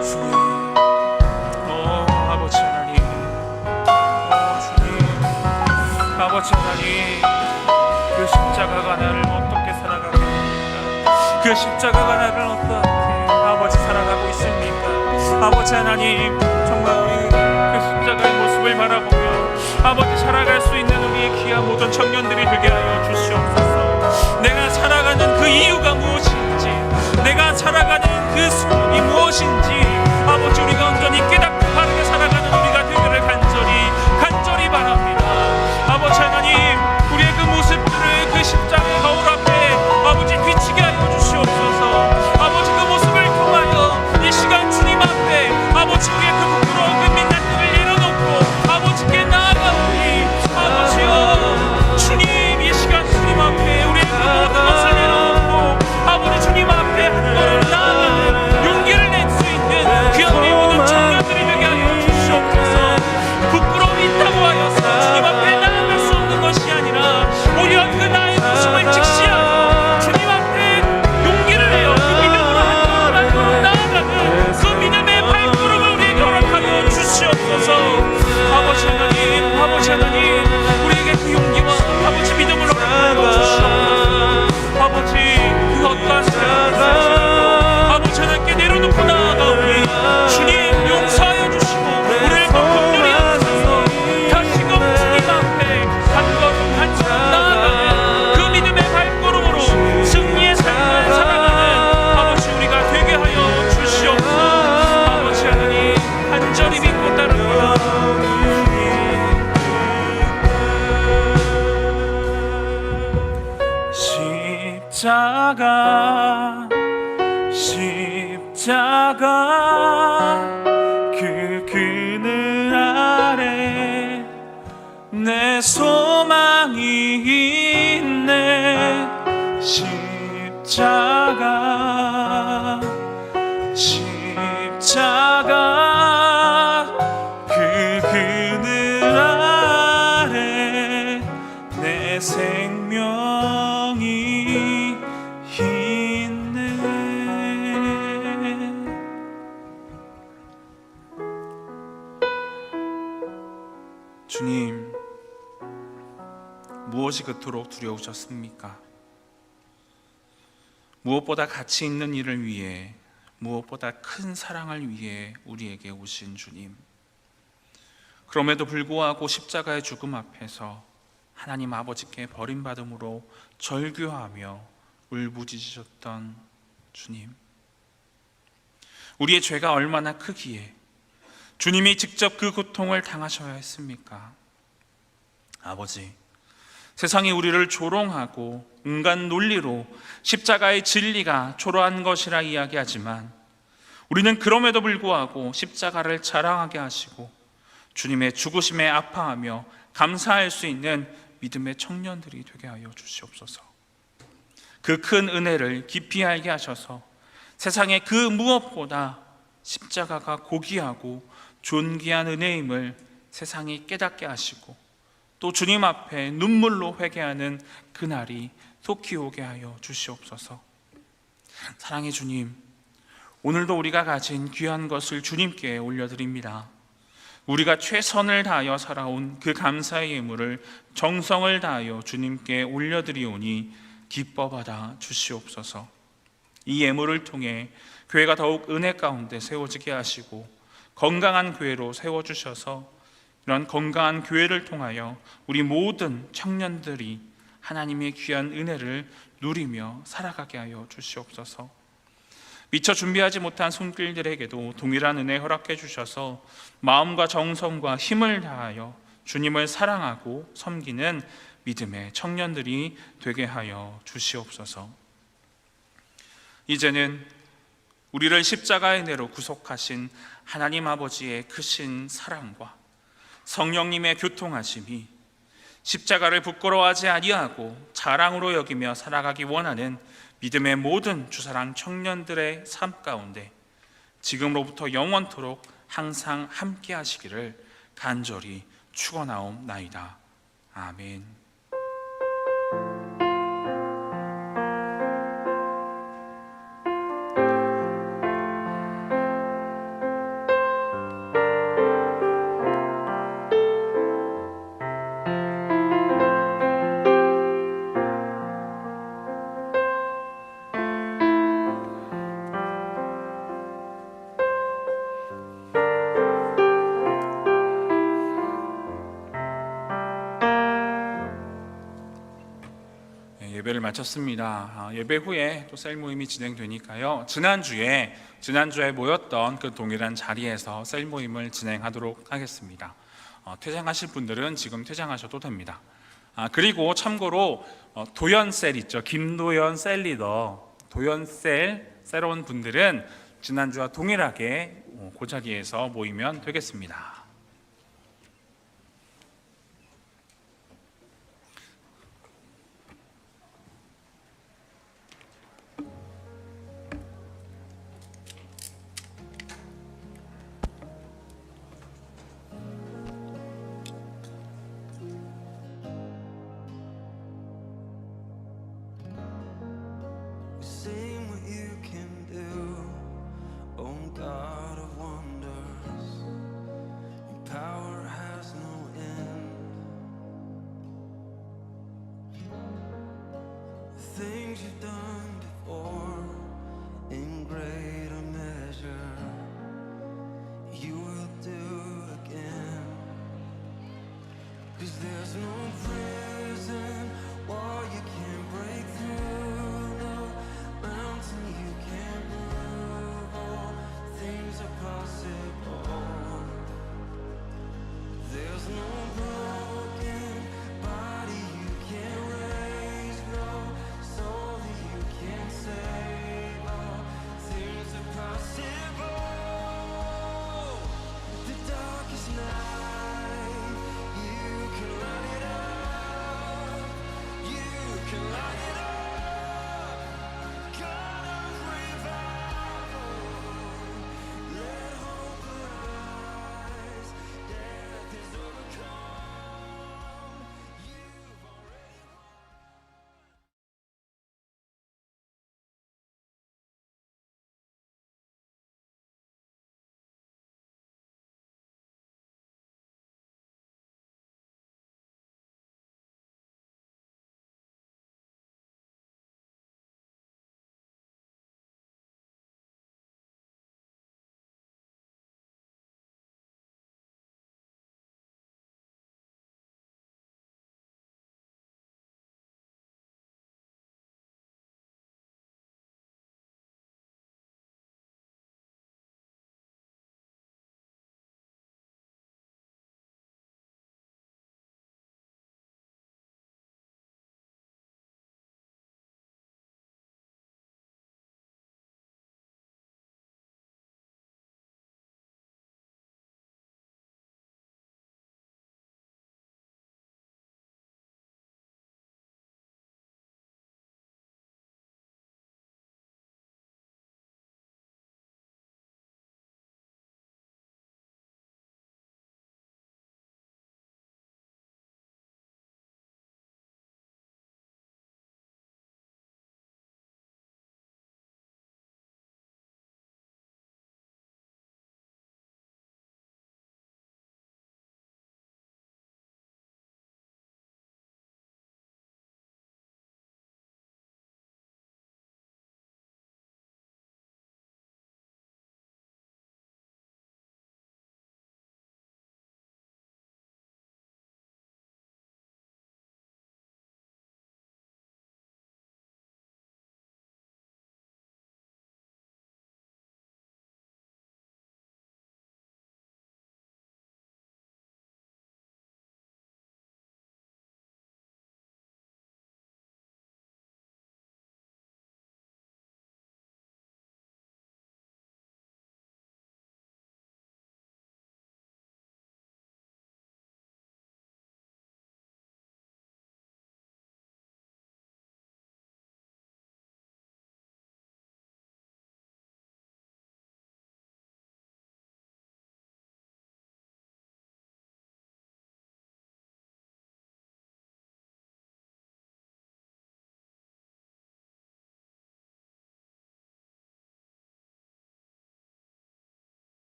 주님, 아버지 하나님, 주님, 아버지 하나님, 그 십자가가 나를 어떻게 살아가게 합니까? 그 십자가가 나를 어떻게 아버지 살아가고 있습니까? 아버지 하나님, 정말 우리 그 십자가의 모습을 바라보며 아버지 살아갈 수 있는 우리의 귀한 모든 청년들이 되게 하여 주시옵소서. 내가 살아가는 그 이유가 무엇인지, 내가 살아가는 그 수목이 무엇인지 아버지 우리가 온전히 깨닫고 바르게 살아가는 우리가 되기를 간절히 바랍니다. 아버지 하나님, 우리의 그 모습들을 그 십자가의 거울 앞에 아버지 비치게 하여 주시옵소서. 아버지 그 모습을 통하여 이 시간 주님 앞에 아버지 우리의 그 부끄러운 그 민낯들을 내려놓고 아버지께 나아가오니 아버지여, 주님 이 시간 주님 앞에 우리의 그 모든 것을 내려놓고 아버지 주님 앞에 한 걸음 나아가는 용기를 낼 수 있는 귀한 우리 모든 청년들이 되게 하여 주시옵소서. 부끄러움이 있다고 하여서 주님 앞에 나아갈 수 없는 것이 아니라 오히려 그 나의 모습을 직시하고 주님 앞에 용기를 내어 그 믿음으로 한 걸음 나아가는 그 믿음의 발걸음을 우리에게 허락하여 주시옵소서. 아버지 하나님, 아버지 하나님, 우리에게 그 용기와 아버지 믿음을 허락하여 주시옵소서. 아버지 그 어떠한 삶을 아버지 하나님께 내려놓고 나아가오니 주님 용서하여 주시고 우리를 더 긍휼히 여기소서. 다시금 주님 앞에 한 걸음 나아가는 그 믿음의 발걸음으로 승리의 삶을 살아가는 아버지 우리가 되게 하여 주시옵소서. 아버지 하나님, 간절히 믿고 따릅니다. 십자가 그 그늘 아래 내 소망이 있네. 십자가 그 그늘 아래 내 생명이 있네. 주님, 무엇이 그토록 두려우셨습니까? 무엇보다 가치 있는 일을 위해, 무엇보다 큰 사랑을 위해 우리에게 오신 주님. 그럼에도 불구하고 십자가의 죽음 앞에서 하나님 아버지께 버림받음으로 절규하며 울부짖으셨던 주님. 우리의 죄가 얼마나 크기에 주님이 직접 그 고통을 당하셔야 했습니까? 아버지, 세상이 우리를 조롱하고 온갖 논리로 십자가의 진리가 초라한 것이라 이야기하지만 우리는 그럼에도 불구하고 십자가를 자랑하게 하시고 주님의 죽으심에 아파하며 감사할 수 있는 믿음의 청년들이 되게 하여 주시옵소서. 그 큰 은혜를 깊이 알게 하셔서 세상의 그 무엇보다 십자가가 고귀하고 존귀한 은혜임을 세상이 깨닫게 하시고 또 주님 앞에 눈물로 회개하는 그날이 속히 오게 하여 주시옵소서. 사랑의 주님, 오늘도 우리가 가진 귀한 것을 주님께 올려드립니다. 우리가 최선을 다하여 살아온 그 감사의 예물을 정성을 다하여 주님께 올려드리오니 기뻐 받아 주시옵소서. 이 예물을 통해 교회가 더욱 은혜 가운데 세워지게 하시고 건강한 교회로 세워주셔서 이런 건강한 교회를 통하여 우리 모든 청년들이 하나님의 귀한 은혜를 누리며 살아가게 하여 주시옵소서. 미처 준비하지 못한 손길들에게도 동일한 은혜 허락해 주셔서 마음과 정성과 힘을 다하여 주님을 사랑하고 섬기는 믿음의 청년들이 되게 하여 주시옵소서. 이제는 우리를 십자가의 내로 구속하신 하나님 아버지의 크신 사랑과 성령님의 교통하심이 십자가를 부끄러워하지 아니하고 자랑으로 여기며 살아가기 원하는 믿음의 모든 주사랑 청년들의 삶 가운데 지금로부터 영원토록 항상 함께 하시기를 간절히 축원하옵나이다. 아멘. 예배를 마쳤습니다. 예배 후에 또 셀 모임이 진행되니까요. 지난주에 모였던 그 동일한 자리에서 셀 모임을 진행하도록 하겠습니다. 퇴장하실 분들은 지금 퇴장하셔도 됩니다. 그리고 참고로 도연 셀 있죠. 김도연 셀 리더, 도연 셀 새로운 분들은 지난주와 동일하게 그 자리에서 모이면 되겠습니다. Sing what you can do, oh God of wonders. Your power has no end. The things you've done before, in greater measure, you will do again. 'Cause there's no prison wall you can't break through, no mountain you can't move. All things are possible. There's no broken body you can't raise, no soul that you can't save. All things are possible. The darkest night, you can light it up. You can light it up.